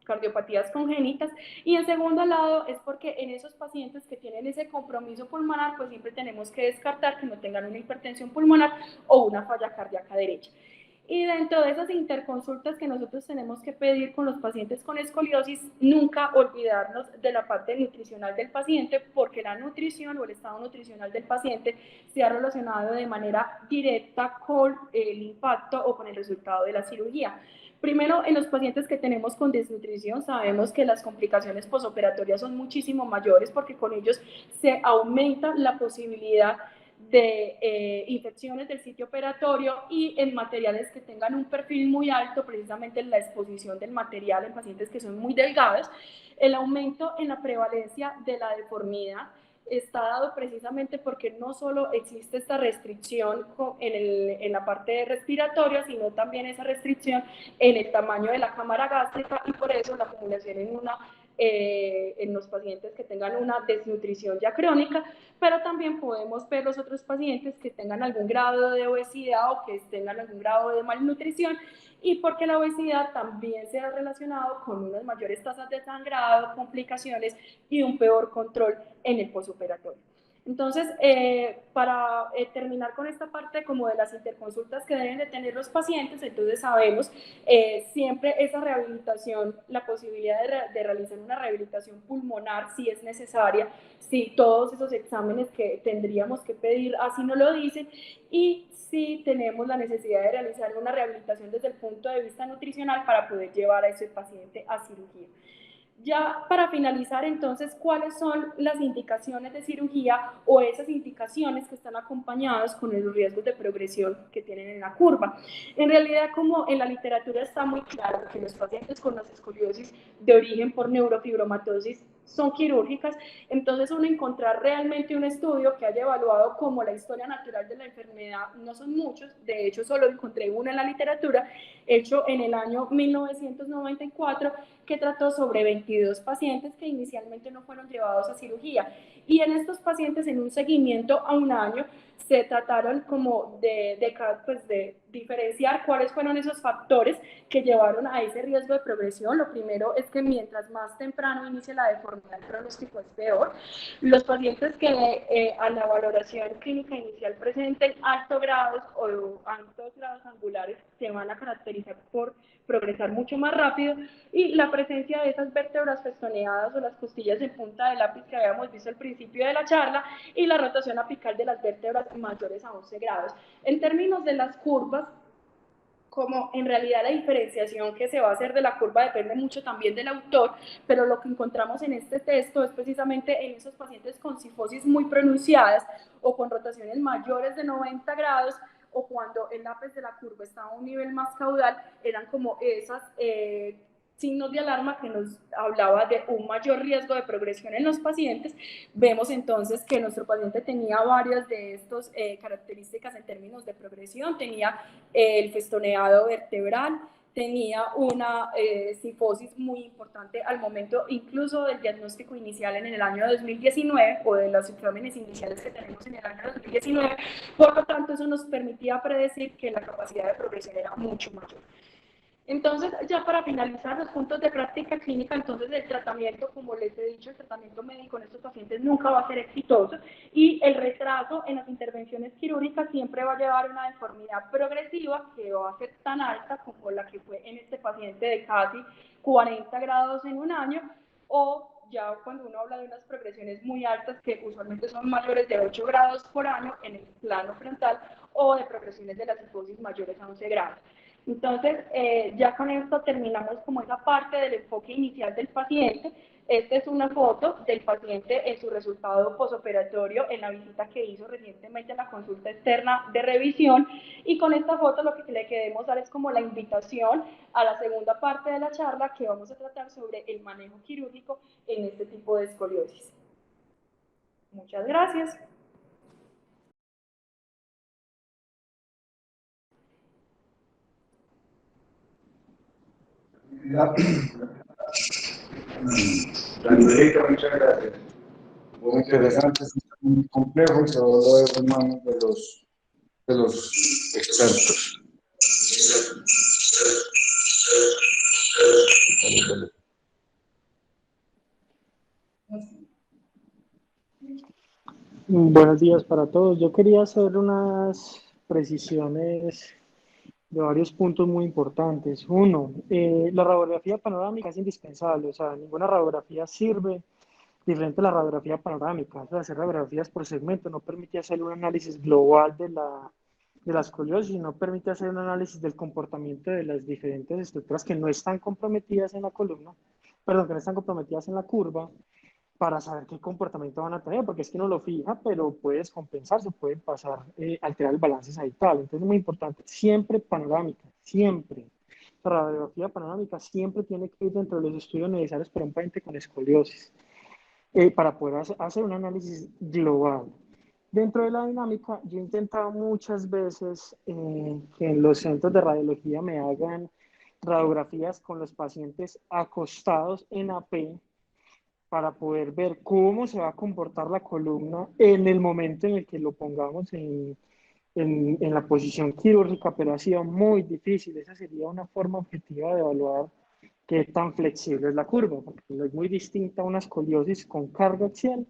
cardiopatías congénitas, y en segundo lado es porque en esos pacientes que tienen ese compromiso pulmonar, pues siempre tenemos que descartar que no tengan una hipertensión pulmonar o una falla cardíaca derecha. Y dentro de esas interconsultas que nosotros tenemos que pedir con los pacientes con escoliosis, nunca olvidarnos de la parte nutricional del paciente, porque la nutrición o el estado nutricional del paciente se ha relacionado de manera directa con el impacto o con el resultado de la cirugía. Primero, en los pacientes que tenemos con desnutrición, sabemos que las complicaciones posoperatorias son muchísimo mayores, porque con ellos se aumenta la posibilidad de infecciones del sitio operatorio y en materiales que tengan un perfil muy alto, precisamente en la exposición del material en pacientes que son muy delgados, el aumento en la prevalencia de la deformidad está dado precisamente porque no solo existe esta restricción en la parte respiratoria, sino también esa restricción en el tamaño de la cámara gástrica y por eso la acumulación en los pacientes que tengan una desnutrición ya crónica, pero también podemos ver los otros pacientes que tengan algún grado de obesidad o que tengan algún grado de malnutrición y porque la obesidad también se ha relacionado con unas mayores tasas de sangrado, complicaciones y un peor control en el posoperatorio. Entonces, para terminar con esta parte como de las interconsultas que deben de tener los pacientes, entonces sabemos siempre esa rehabilitación, la posibilidad de realizar una rehabilitación pulmonar si es necesaria, si todos esos exámenes que tendríamos que pedir así no lo dicen, y si tenemos la necesidad de realizar una rehabilitación desde el punto de vista nutricional para poder llevar a ese paciente a cirugía. Ya para finalizar, entonces, ¿cuáles son las indicaciones de cirugía o esas indicaciones que están acompañadas con los riesgos de progresión que tienen en la curva? En realidad, como en la literatura está muy claro que los pacientes con las escoliosis de origen por neurofibromatosis son quirúrgicas, entonces uno encontrar realmente un estudio que haya evaluado como la historia natural de la enfermedad, no son muchos, de hecho solo encontré uno en la literatura, hecho en el año 1994, que trató sobre 22 pacientes que inicialmente no fueron llevados a cirugía. Y en estos pacientes, en un seguimiento a un año, se trataron como de diferenciar cuáles fueron esos factores que llevaron a ese riesgo de progresión. Lo primero es que mientras más temprano inicie la deformidad, el pronóstico es peor. Los pacientes que a la valoración clínica inicial presenten altos grados o altos grados angulares se van a caracterizar por progresar mucho más rápido, y la presencia de esas vértebras festoneadas o las costillas en punta de lápiz que habíamos visto al principio de la charla, y la rotación apical de las vértebras mayores a 11 grados. En términos de las curvas, como en realidad la diferenciación que se va a hacer de la curva depende mucho también del autor, pero lo que encontramos en este texto es precisamente en esos pacientes con cifosis muy pronunciadas o con rotaciones mayores de 90 grados, o cuando el ápice de la curva estaba a un nivel más caudal, eran como esas signos de alarma que nos hablaba de un mayor riesgo de progresión en los pacientes. Vemos entonces que nuestro paciente tenía varias de estas características en términos de progresión, tenía el festoneado vertebral, tenía una cifosis muy importante al momento incluso del diagnóstico inicial en el año 2019 o de los exámenes iniciales que tenemos en el año 2019, por lo tanto eso nos permitía predecir que la capacidad de progresión era mucho mayor. Entonces, ya para finalizar los puntos de práctica clínica, entonces el tratamiento, como les he dicho, el tratamiento médico en estos pacientes nunca va a ser exitoso, y el retraso en las intervenciones quirúrgicas siempre va a llevar a una deformidad progresiva que va a ser tan alta como la que fue en este paciente de casi 40 grados en un año, o ya cuando uno habla de unas progresiones muy altas que usualmente son mayores de 8 grados por año en el plano frontal, o de progresiones de la cifosis mayores a 11 grados. Entonces, ya con esto terminamos como esa parte del enfoque inicial del paciente. Esta es una foto del paciente en su resultado posoperatorio en la visita que hizo recientemente en la consulta externa de revisión, y con esta foto lo que le queremos dar es como la invitación a la segunda parte de la charla que vamos a tratar sobre el manejo quirúrgico en este tipo de escoliosis. Muchas gracias. Angélica, muchas gracias. Muy interesante, muy complejo y todo lo dejo en manos de los expertos. Buenos días para todos. Yo quería hacer unas precisiones de varios puntos muy importantes. Uno, la radiografía panorámica es indispensable, o sea, ninguna radiografía sirve diferente a la radiografía panorámica. O sea, hacer radiografías por segmento no permite hacer un análisis global de la escoliosis, no permite hacer un análisis del comportamiento de las diferentes estructuras que no están comprometidas en la columna, perdón, que no están comprometidas en la curva. para saber qué comportamiento van a tener, porque es que uno lo fija, pero puede descompensarse, puede pasar, alterar el balance sagital. Entonces es muy importante, siempre panorámica, siempre. La radiografía panorámica siempre tiene que ir dentro de los estudios necesarios para un paciente con escoliosis, para poder hacer un análisis global. Dentro de la dinámica, yo he intentado muchas veces que en los centros de radiología me hagan radiografías con los pacientes acostados en AP para poder ver cómo se va a comportar la columna en el momento en el que lo pongamos en la posición quirúrgica, pero ha sido muy difícil. Esa sería una forma objetiva de evaluar qué tan flexible es la curva, porque es muy distinta a una escoliosis con carga axial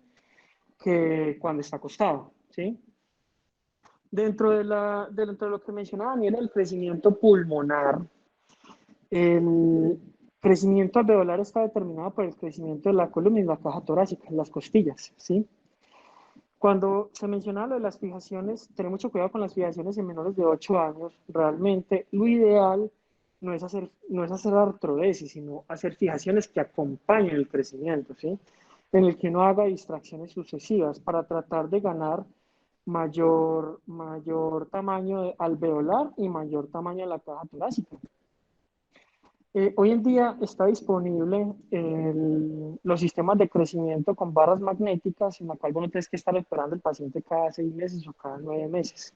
que cuando está acostado, ¿sí? Dentro de lo que mencionaba Daniel, el crecimiento pulmonar, el crecimiento alveolar está determinado por el crecimiento de la columna y la caja torácica, las costillas, ¿sí? Cuando se mencionaba lo de las fijaciones, tener mucho cuidado con las fijaciones en menores de 8 años. Realmente lo ideal no es hacer artrodesis, sino hacer fijaciones que acompañen el crecimiento, ¿sí? En el que no haga distracciones sucesivas para tratar de ganar mayor tamaño alveolar y mayor tamaño de la caja torácica. Hoy en día está disponible los sistemas de crecimiento con barras magnéticas en la cual vos no tienes que estar esperando el paciente cada 6 meses o cada 9 meses.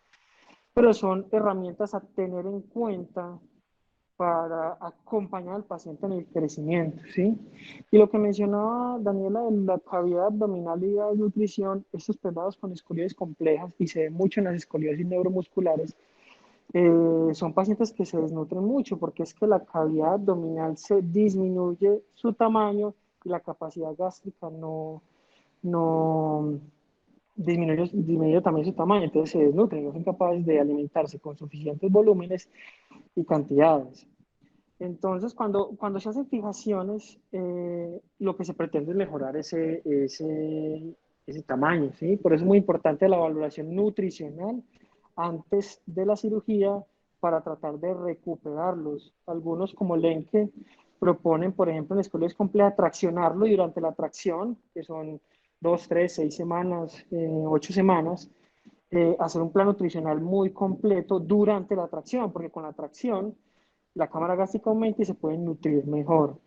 Pero son herramientas a tener en cuenta para acompañar al paciente en el crecimiento, ¿sí? Y lo que mencionaba Daniela de la cavidad abdominal y la nutrición, estos pedados con escoliosis complejas, y se ve mucho en las escoliosis neuromusculares, son pacientes que se desnutren mucho porque es que la cavidad abdominal se disminuye su tamaño y la capacidad gástrica no disminuye también su tamaño, entonces se desnutren, no son capaces de alimentarse con suficientes volúmenes y cantidades. Entonces, cuando se hacen fijaciones, lo que se pretende es mejorar ese tamaño, ¿sí? Por eso es muy importante la valoración nutricional antes de la cirugía para tratar de recuperarlos. Algunos, como Lenke, proponen, por ejemplo, en escoliosis compleja, traccionarlo y durante la tracción, que son 2, 3, 6 semanas, 8 semanas, hacer un plan nutricional muy completo durante la tracción, porque con la tracción la cámara gástrica aumenta y se pueden nutrir mejor.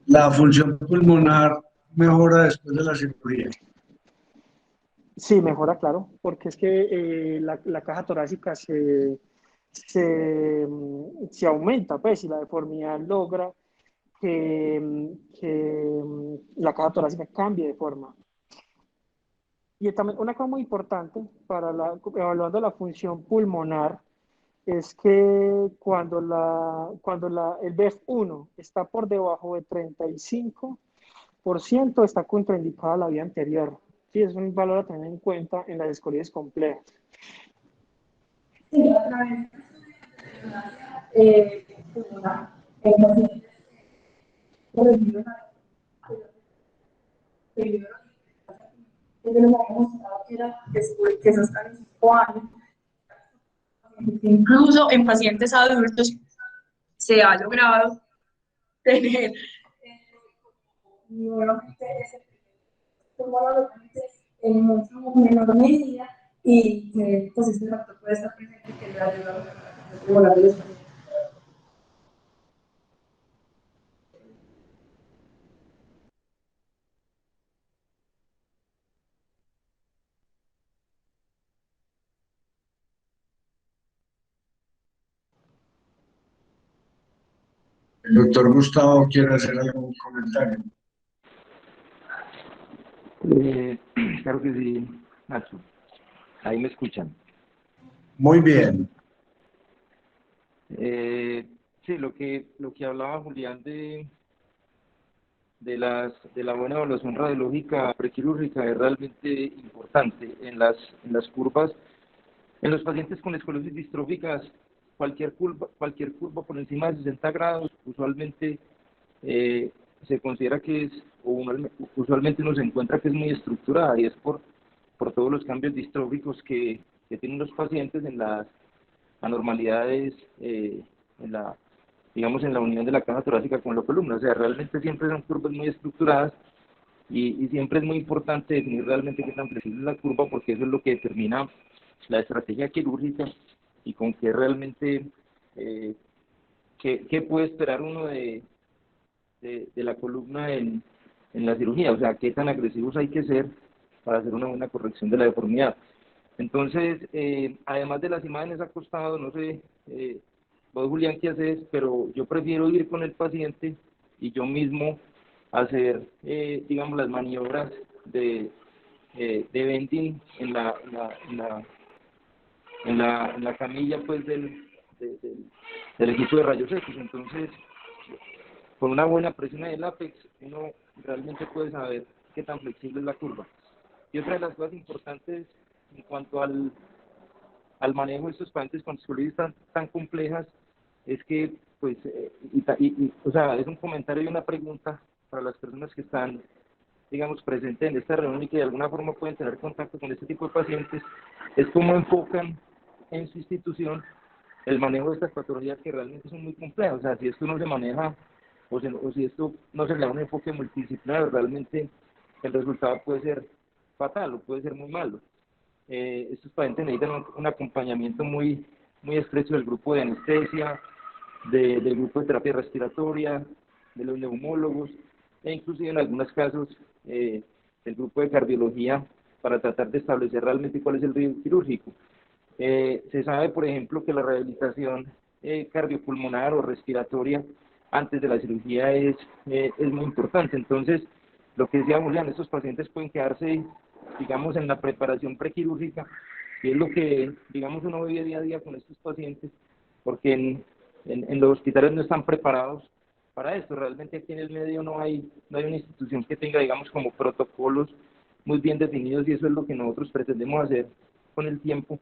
La función pulmonar mejora después de la cirugía. Sí, mejora, claro, porque es que la caja torácica se aumenta, pues, y la deformidad logra que la caja torácica cambie de forma. Y también una cosa muy importante evaluando la función pulmonar es que el BEF1 está por debajo de 35%, está contraindicada la vía anterior. Sí, es un valor a tener en cuenta en las escoliosis complejas. Sí, otra vez, pulmonar, en pacientes corregidos nos había mostrado que era después que esos casi 5 años, incluso en pacientes adultos, se ha logrado tener nuevamente ese valor en mucho menor medida y que pues este factor puede estar presente que le ayuda a la recuperación de los pacientes. El doctor Gustavo quiere hacer algún comentario. Eh, claro que sí, Nacho. Ahí me escuchan. Muy bien. Sí, lo que hablaba Julián de la buena evaluación radiológica prequirúrgica es realmente importante en las curvas. En los pacientes con escoliosis distróficas, cualquier curva por encima de 60 grados, usualmente se considera que usualmente uno se encuentra que es muy estructurada y es por todos los cambios distróficos que tienen los pacientes en las anormalidades en digamos, en la unión de la caja torácica con la columna. O sea, realmente siempre son curvas muy estructuradas y siempre es muy importante definir realmente qué tan flexible es la curva, porque eso es lo que determina la estrategia quirúrgica y con qué realmente, qué puede esperar uno de la columna en la cirugía, o sea, qué tan agresivos hay que ser para hacer una buena corrección de la deformidad. Entonces, además de las imágenes acostados, no sé, vos Julián, qué haces, pero yo prefiero ir con el paciente y yo mismo hacer, digamos, las maniobras de bending en la camilla pues del equipo de rayos X. Entonces, con una buena presión en el ápex, uno realmente puede saber qué tan flexible es la curva. Y otra de las cosas importantes en cuanto al manejo de estos pacientes con escoliosis tan complejas es que, pues, o sea, es un comentario y una pregunta para las personas que están, digamos, presentes en esta reunión y que de alguna forma pueden tener contacto con este tipo de pacientes, es cómo enfocan en su institución el manejo de estas patologías que realmente son muy complejas. O sea, si esto no se maneja o si esto no se le da un enfoque multidisciplinario, realmente el resultado puede ser fatal o puede ser muy malo. Estos pacientes necesitan un acompañamiento muy estrecho del grupo de anestesia, del grupo de terapia respiratoria, de los neumólogos, e inclusive en algunos casos del grupo de cardiología para tratar de establecer realmente cuál es el riesgo quirúrgico. Se sabe, por ejemplo, que la rehabilitación cardiopulmonar o respiratoria antes de la cirugía es muy importante. Entonces, lo que decía Julián, estos pacientes pueden quedarse, digamos, en la preparación prequirúrgica, y es lo que, digamos, uno vive día a día con estos pacientes, porque en los hospitales no están preparados para esto. Realmente aquí en el medio no hay una institución que tenga, digamos, como protocolos muy bien definidos, y eso es lo que nosotros pretendemos hacer con el tiempo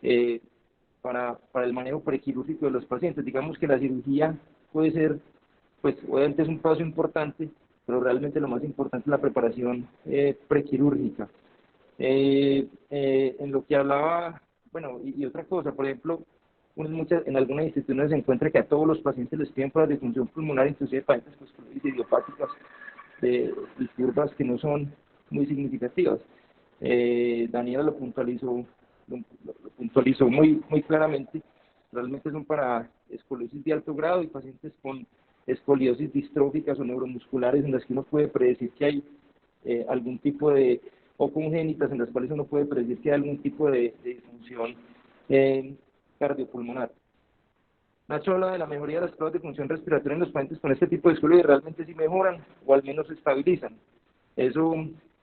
eh, para el manejo prequirúrgico de los pacientes. Digamos que la cirugía puede ser, pues obviamente es un paso importante, pero realmente lo más importante es la preparación prequirúrgica. En lo que hablaba, bueno, y otra cosa, por ejemplo, en algunas instituciones se encuentra que a todos los pacientes les piden pruebas de función pulmonar, inclusive pacientes con esclerosis idiopáticas y curvas que no son muy significativas. Daniela lo puntualizó muy claramente. Realmente son para escoliosis de alto grado y pacientes con escoliosis distróficas o neuromusculares en las que uno puede predecir que hay algún tipo de, o congénitas en las cuales uno puede predecir que hay algún tipo de disfunción cardiopulmonar. Nacho habla de la mejoría de las pruebas de función respiratoria en los pacientes con este tipo de escoliosis, y realmente sí mejoran o al menos se estabilizan. Eso,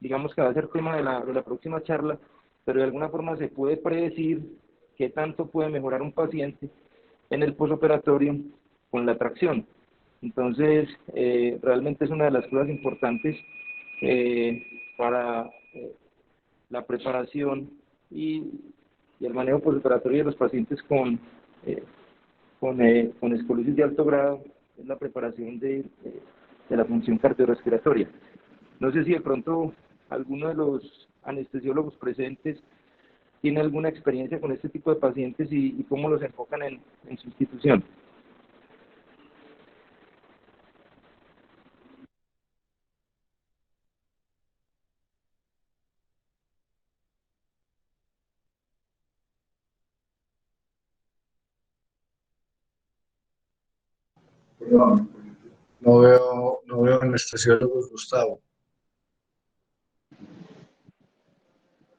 digamos que va a ser tema de la próxima charla, pero de alguna forma se puede predecir qué tanto puede mejorar un paciente en el posoperatorio con la tracción. Entonces, realmente es una de las cosas importantes para la preparación y el manejo posoperatorio de los pacientes con escoliosis de alto grado, es la preparación de la función cardiorrespiratoria. No sé si de pronto alguno de los anestesiólogos presentes tiene alguna experiencia con este tipo de pacientes y cómo los enfocan en su institución. Perdón, no veo anestesiólogos, Gustavo.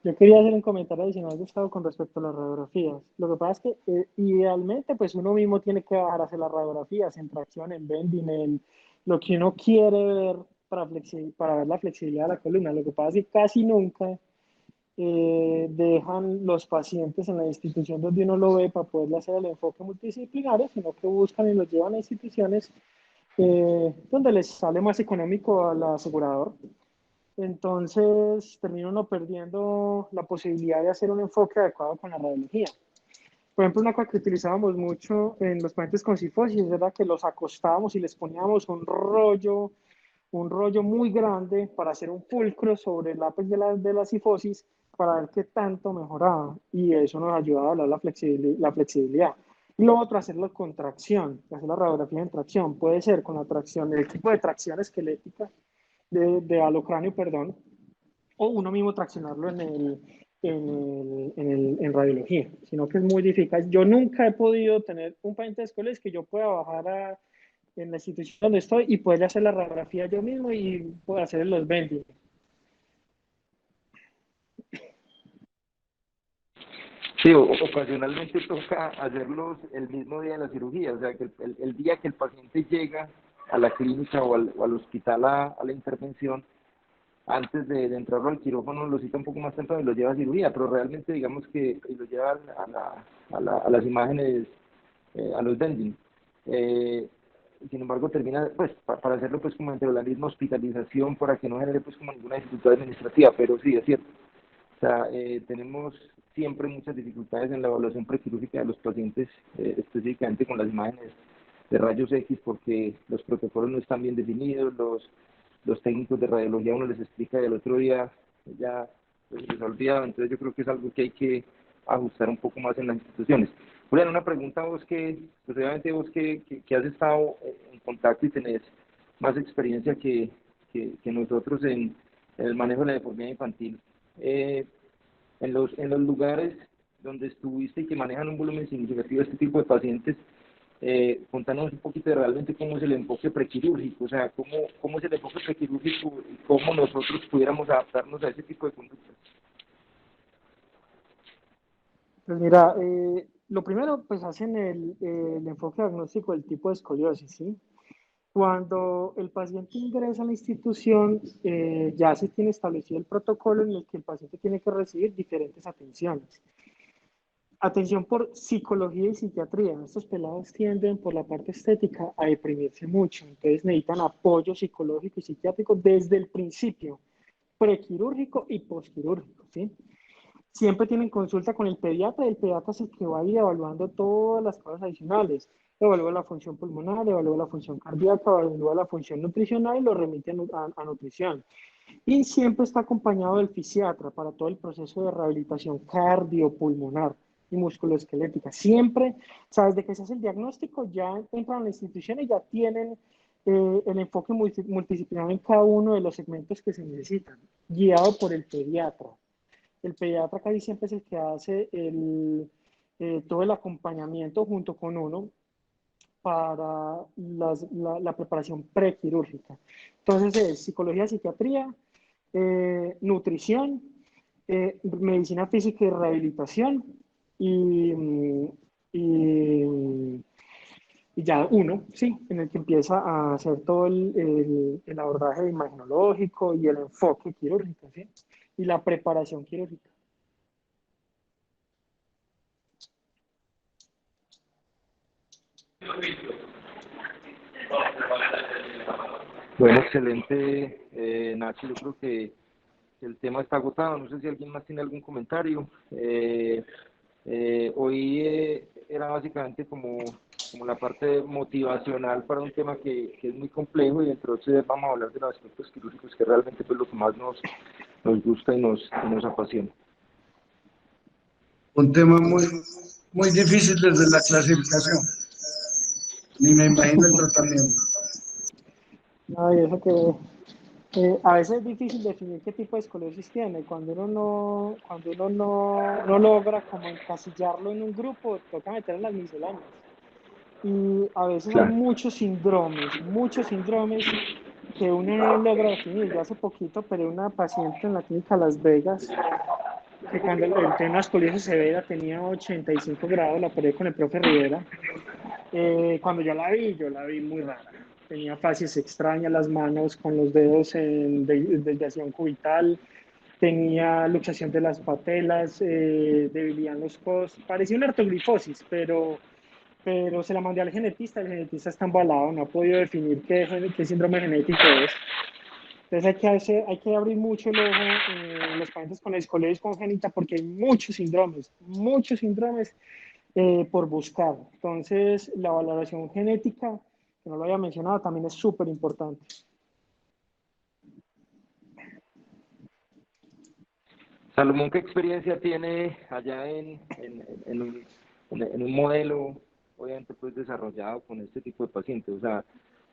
Yo quería hacer un comentario adicional, Gustavo, con respecto a las radiografías. Lo que pasa es que idealmente, pues uno mismo tiene que bajar a hacer las radiografías en tracción, en bending, en lo que uno quiere ver para ver la flexibilidad de la columna. Lo que pasa es que casi nunca dejan los pacientes en la institución donde uno lo ve para poderle hacer el enfoque multidisciplinario, sino que buscan y los llevan a instituciones donde les sale más económico al asegurador. Entonces termina uno perdiendo la posibilidad de hacer un enfoque adecuado con la radiología. Por ejemplo, una cosa que utilizábamos mucho en los pacientes con cifosis era que los acostábamos y les poníamos un rollo muy grande para hacer un pulcro sobre el ápex de la cifosis para ver qué tanto mejoraba. Y eso nos ayudaba a hablar la flexibilidad. Lo otro, hacerlo con tracción, hacer la radiografía en tracción. Puede ser con la tracción, el tipo de tracción esquelética de alocráneo, perdón, o uno mismo traccionarlo en radiología, sino que es muy difícil. Yo nunca he podido tener un paciente de escoliosis que yo pueda bajar en la institución donde estoy y poder hacer la radiografía yo mismo y poder hacer los bending. Sí, ocasionalmente toca hacerlos el mismo día de la cirugía, o sea, que el día que el paciente llega a la clínica o al hospital a la intervención, antes de entrarlo al quirófano lo cita un poco más temprano y lo lleva a cirugía, pero realmente digamos que y lo lleva a las imágenes, a los bending. Eh, Sin embargo, termina, pues, para hacerlo pues como entre la misma hospitalización, para que no genere pues como ninguna dificultad administrativa, pero sí, es cierto. O sea, tenemos siempre muchas dificultades en la evaluación prequirúrgica de los pacientes, específicamente con las imágenes de rayos X, porque los protocolos no están bien definidos, los técnicos de radiología uno les explica y el otro día ya pues, les ha olvidado, entonces yo creo que es algo que hay que ajustar un poco más en las instituciones. Julián, una pregunta a vos pues obviamente vos que has estado en contacto y tenés más experiencia que nosotros en el manejo de la deformidad infantil, eh, en los lugares donde estuviste y que manejan un volumen significativo de este tipo de pacientes, contanos un poquito de realmente cómo es el enfoque prequirúrgico, o sea, cómo es el enfoque prequirúrgico y cómo nosotros pudiéramos adaptarnos a ese tipo de conductas. Pues mira, lo primero, pues hacen el enfoque diagnóstico del tipo de escoliosis, ¿sí? Cuando el paciente ingresa a la institución, ya se tiene establecido el protocolo en el que el paciente tiene que recibir diferentes atenciones. Atención por psicología y psiquiatría. Estos pelados tienden por la parte estética a deprimirse mucho, entonces necesitan apoyo psicológico y psiquiátrico desde el principio, prequirúrgico y posquirúrgico, ¿sí? Siempre tienen consulta con el pediatra es el que va a ir evaluando todas las cosas adicionales. Evalúa la función pulmonar, evalúa la función cardíaca, evalúa la función nutricional y lo remite a nutrición. Y siempre está acompañado del fisiatra para todo el proceso de rehabilitación cardiopulmonar y musculoesquelética. Siempre, o sea, desde que se hace el diagnóstico, ya entran a la institución y ya tienen el enfoque multidisciplinar en cada uno de los segmentos que se necesitan, guiado por el pediatra. El pediatra casi siempre es el que hace todo el acompañamiento junto con uno para la preparación prequirúrgica. Entonces es psicología, psiquiatría, nutrición, medicina física y rehabilitación y, y, y ya uno, sí, en el que empieza a hacer todo el abordaje imagenológico y el enfoque quirúrgico, ¿sí? Y la preparación quirúrgica. Bueno, excelente, Nacho, yo creo que el tema está agotado, no sé si alguien más tiene algún comentario. Hoy era básicamente como la parte motivacional para un tema que es muy complejo y entre otros vamos a hablar de los aspectos quirúrgicos que realmente pues lo que más nos gusta y nos apasiona. Un tema muy difícil desde la clasificación. Ni me imagino el tratamiento. No, y eso que a veces es difícil definir qué tipo de escoliosis tiene. Cuando uno no logra como encasillarlo en un grupo, toca meter en las misceláneas. Y a veces hay Claro. muchos síndromes que uno no logra definir. Yo hace poquito operé una paciente en la clínica Las Vegas que cuando tenía una escoliosis severa tenía 85 grados, la operé con el profe Rivera. Cuando yo la vi muy rara. Tenía facies extrañas, las manos con los dedos en desviación cubital, tenía luxación de las patelas, debilidad en los codos. Parecía una artroglifosis, pero se la mandé al genetista. El genetista está embalado, no ha podido definir qué síndrome genético es. Entonces hay que abrir mucho el ojo en los pacientes con escoliosis congénita porque hay muchos síndromes por buscar. Entonces, la valoración genética, que no lo había mencionado, también es súper importante. Salomón, ¿qué experiencia tiene allá en un modelo obviamente pues desarrollado con este tipo de pacientes. O sea,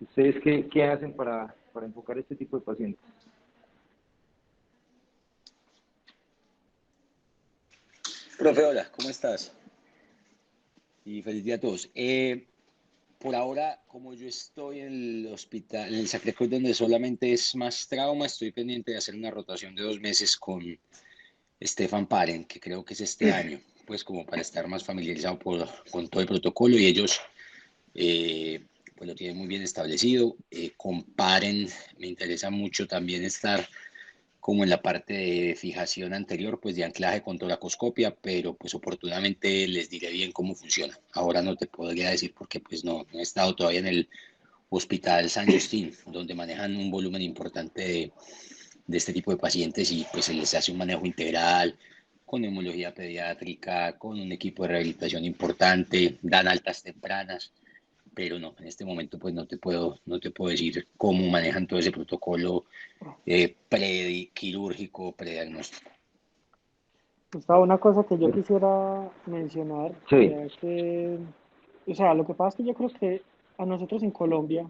¿ustedes qué hacen para enfocar este tipo de pacientes? Profe, hola, ¿cómo estás? Y feliz día a todos. Por ahora, como yo estoy en el hospital, en el Sacré Cruz, donde solamente es más trauma, estoy pendiente de hacer una rotación de 2 meses con Stefan Paren, que creo que es este año, pues como para estar más familiarizado con todo el protocolo y ellos pues lo tienen muy bien establecido. Con Paren me interesa mucho también estar como en la parte de fijación anterior, pues de anclaje con toracoscopia, pero pues oportunamente les diré bien cómo funciona. Ahora no te podría decir porque pues no he estado todavía en el Hospital San Justín, donde manejan un volumen importante de este tipo de pacientes y pues se les hace un manejo integral con neumología pediátrica, con un equipo de rehabilitación importante, dan altas tempranas, pero no, en este momento pues no te puedo decir cómo manejan todo ese protocolo prequirúrgico, prediagnóstico. Gustavo, una cosa que yo quisiera mencionar, Sí, ya que, o sea, lo que pasa es que yo creo que a nosotros en Colombia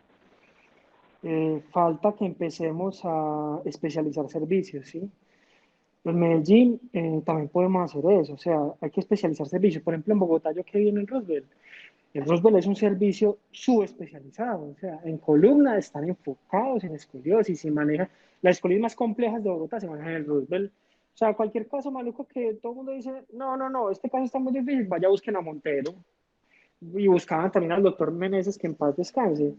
falta que empecemos a especializar servicios, ¿sí? En Medellín también podemos hacer eso, o sea, hay que especializar servicios. Por ejemplo, en Bogotá, yo que vivo en Roosevelt, el Roosevelt es un servicio subespecializado, o sea, en columna están enfocados en escoliosis y manejan las escoliosis más complejas de Bogotá, se manejan en el Roosevelt. O sea, cualquier caso maluco que todo el mundo dice, no, no, no, este caso está muy difícil, vaya busquen a Montero. Y buscaban también al doctor Meneses, que en paz descanse.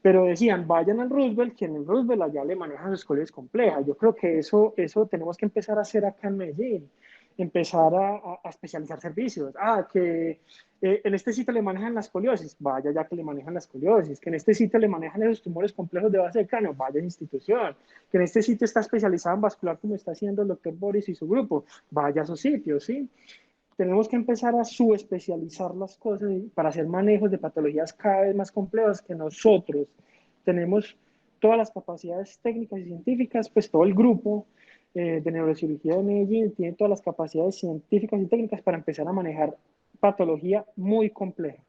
Pero decían, vayan al Roosevelt, que en el Roosevelt allá le manejan sus escoliosis complejas. Yo creo que eso tenemos que empezar a hacer acá en Medellín, empezar a especializar servicios. Que en este sitio le manejan la escoliosis, vaya ya que le manejan la escoliosis. Que en este sitio le manejan esos tumores complejos de base de cráneo, vaya a esa institución. Que en este sitio está especializado en vascular, como está haciendo el doctor Boris y su grupo, vaya a esos sitios, ¿sí? Tenemos que empezar a subespecializar las cosas para hacer manejos de patologías cada vez más complejas que nosotros tenemos todas las capacidades técnicas y científicas, pues todo el grupo de neurocirugía de Medellín tiene todas las capacidades científicas y técnicas para empezar a manejar patología muy compleja.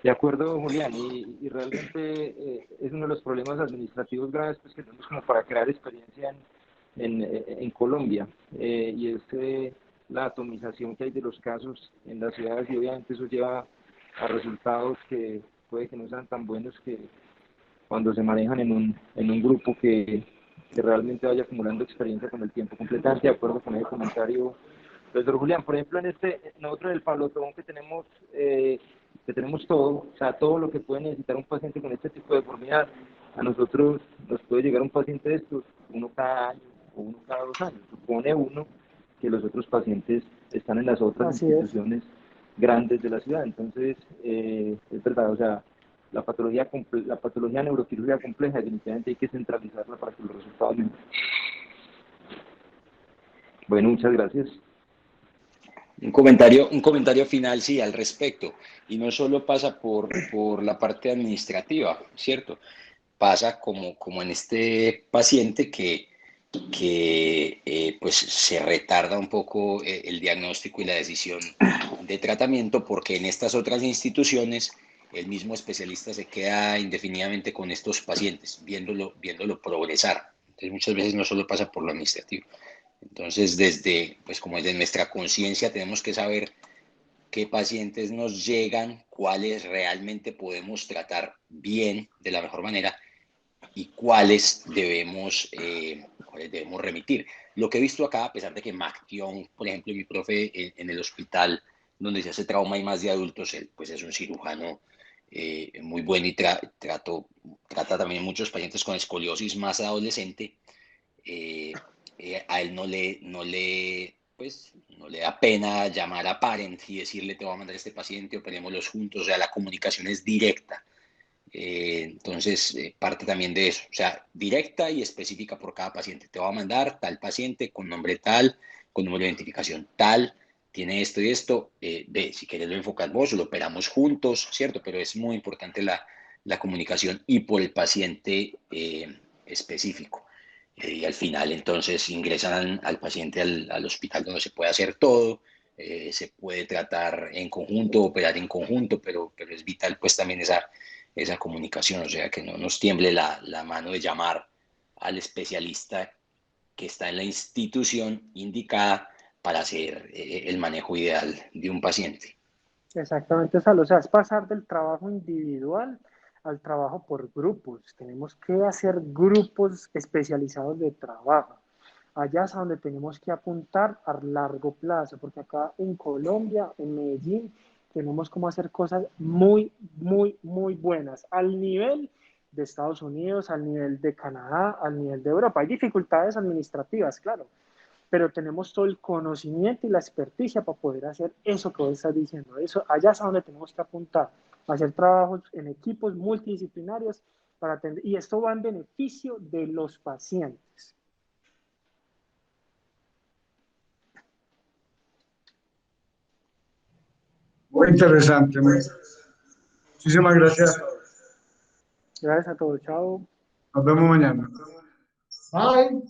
de acuerdo, Julián, y realmente es uno de los problemas administrativos graves pues, que tenemos como para crear experiencia en Colombia, y es la atomización que hay de los casos en las ciudades, y obviamente eso lleva a resultados que puede que no sean tan buenos que cuando se manejan en un grupo que realmente vaya acumulando experiencia con el tiempo. Completamente de acuerdo con ese comentario, doctor Julián. Por ejemplo, nosotros en el Pablotón que tenemos todo, o sea, todo lo que puede necesitar un paciente con este tipo de deformidad, a nosotros nos puede llegar un paciente de estos, uno cada año o uno cada 2 años. Supone uno que los otros pacientes están en las otras Así es. instituciones grandes de la ciudad. Entonces, es verdad, o sea, la patología neuroquirúrgica compleja definitivamente hay que centralizarla para que los resultados mejoren. Bueno, muchas gracias. Un comentario final, sí, al respecto. Y no solo pasa por la parte administrativa, ¿cierto? Pasa como en este paciente que pues se retarda un poco el diagnóstico y la decisión de tratamiento porque en estas otras instituciones el mismo especialista se queda indefinidamente con estos pacientes, viéndolo progresar. Entonces muchas veces no solo pasa por lo administrativo. Entonces pues como desde nuestra conciencia tenemos que saber qué pacientes nos llegan, cuáles realmente podemos tratar bien, de la mejor manera, y cuáles debemos remitir. Lo que he visto acá, a pesar de que Mactión, por ejemplo, mi profe en el hospital donde se hace trauma y más de adultos, él pues es un cirujano muy bueno y trata también muchos pacientes con escoliosis más adolescente. A él no le da pena llamar a parent y decirle te voy a mandar a este paciente, operémoslos juntos, o sea, la comunicación es directa. Entonces, parte también de eso, o sea, directa y específica por cada paciente. Te va a mandar tal paciente con nombre tal, con número de identificación tal, tiene esto y esto, si quieres lo enfocas vos, lo operamos juntos, ¿cierto? Pero es muy importante la comunicación y por el paciente específico. Y al final, entonces, ingresan al paciente al hospital donde se puede hacer todo, se puede tratar en conjunto, operar en conjunto, pero es vital pues también esa comunicación, o sea, que no nos tiemble la mano de llamar al especialista que está en la institución indicada para hacer el manejo ideal de un paciente. Exactamente, Salo. O sea, es pasar del trabajo individual al trabajo por grupos. Tenemos que hacer grupos especializados de trabajo. Allá es a donde tenemos que apuntar a largo plazo, porque acá en Colombia, en Medellín, tenemos como hacer cosas muy, muy, muy buenas, al nivel de Estados Unidos, al nivel de Canadá, al nivel de Europa. Hay dificultades administrativas, claro, pero tenemos todo el conocimiento y la experticia para poder hacer eso que vos estás diciendo. Eso, allá es a donde tenemos que apuntar, a hacer trabajos en equipos multidisciplinarios para atender, y esto va en beneficio de los pacientes. Muy interesante. Muchísimas gracias. Gracias a todos, chao. Nos vemos mañana. Bye.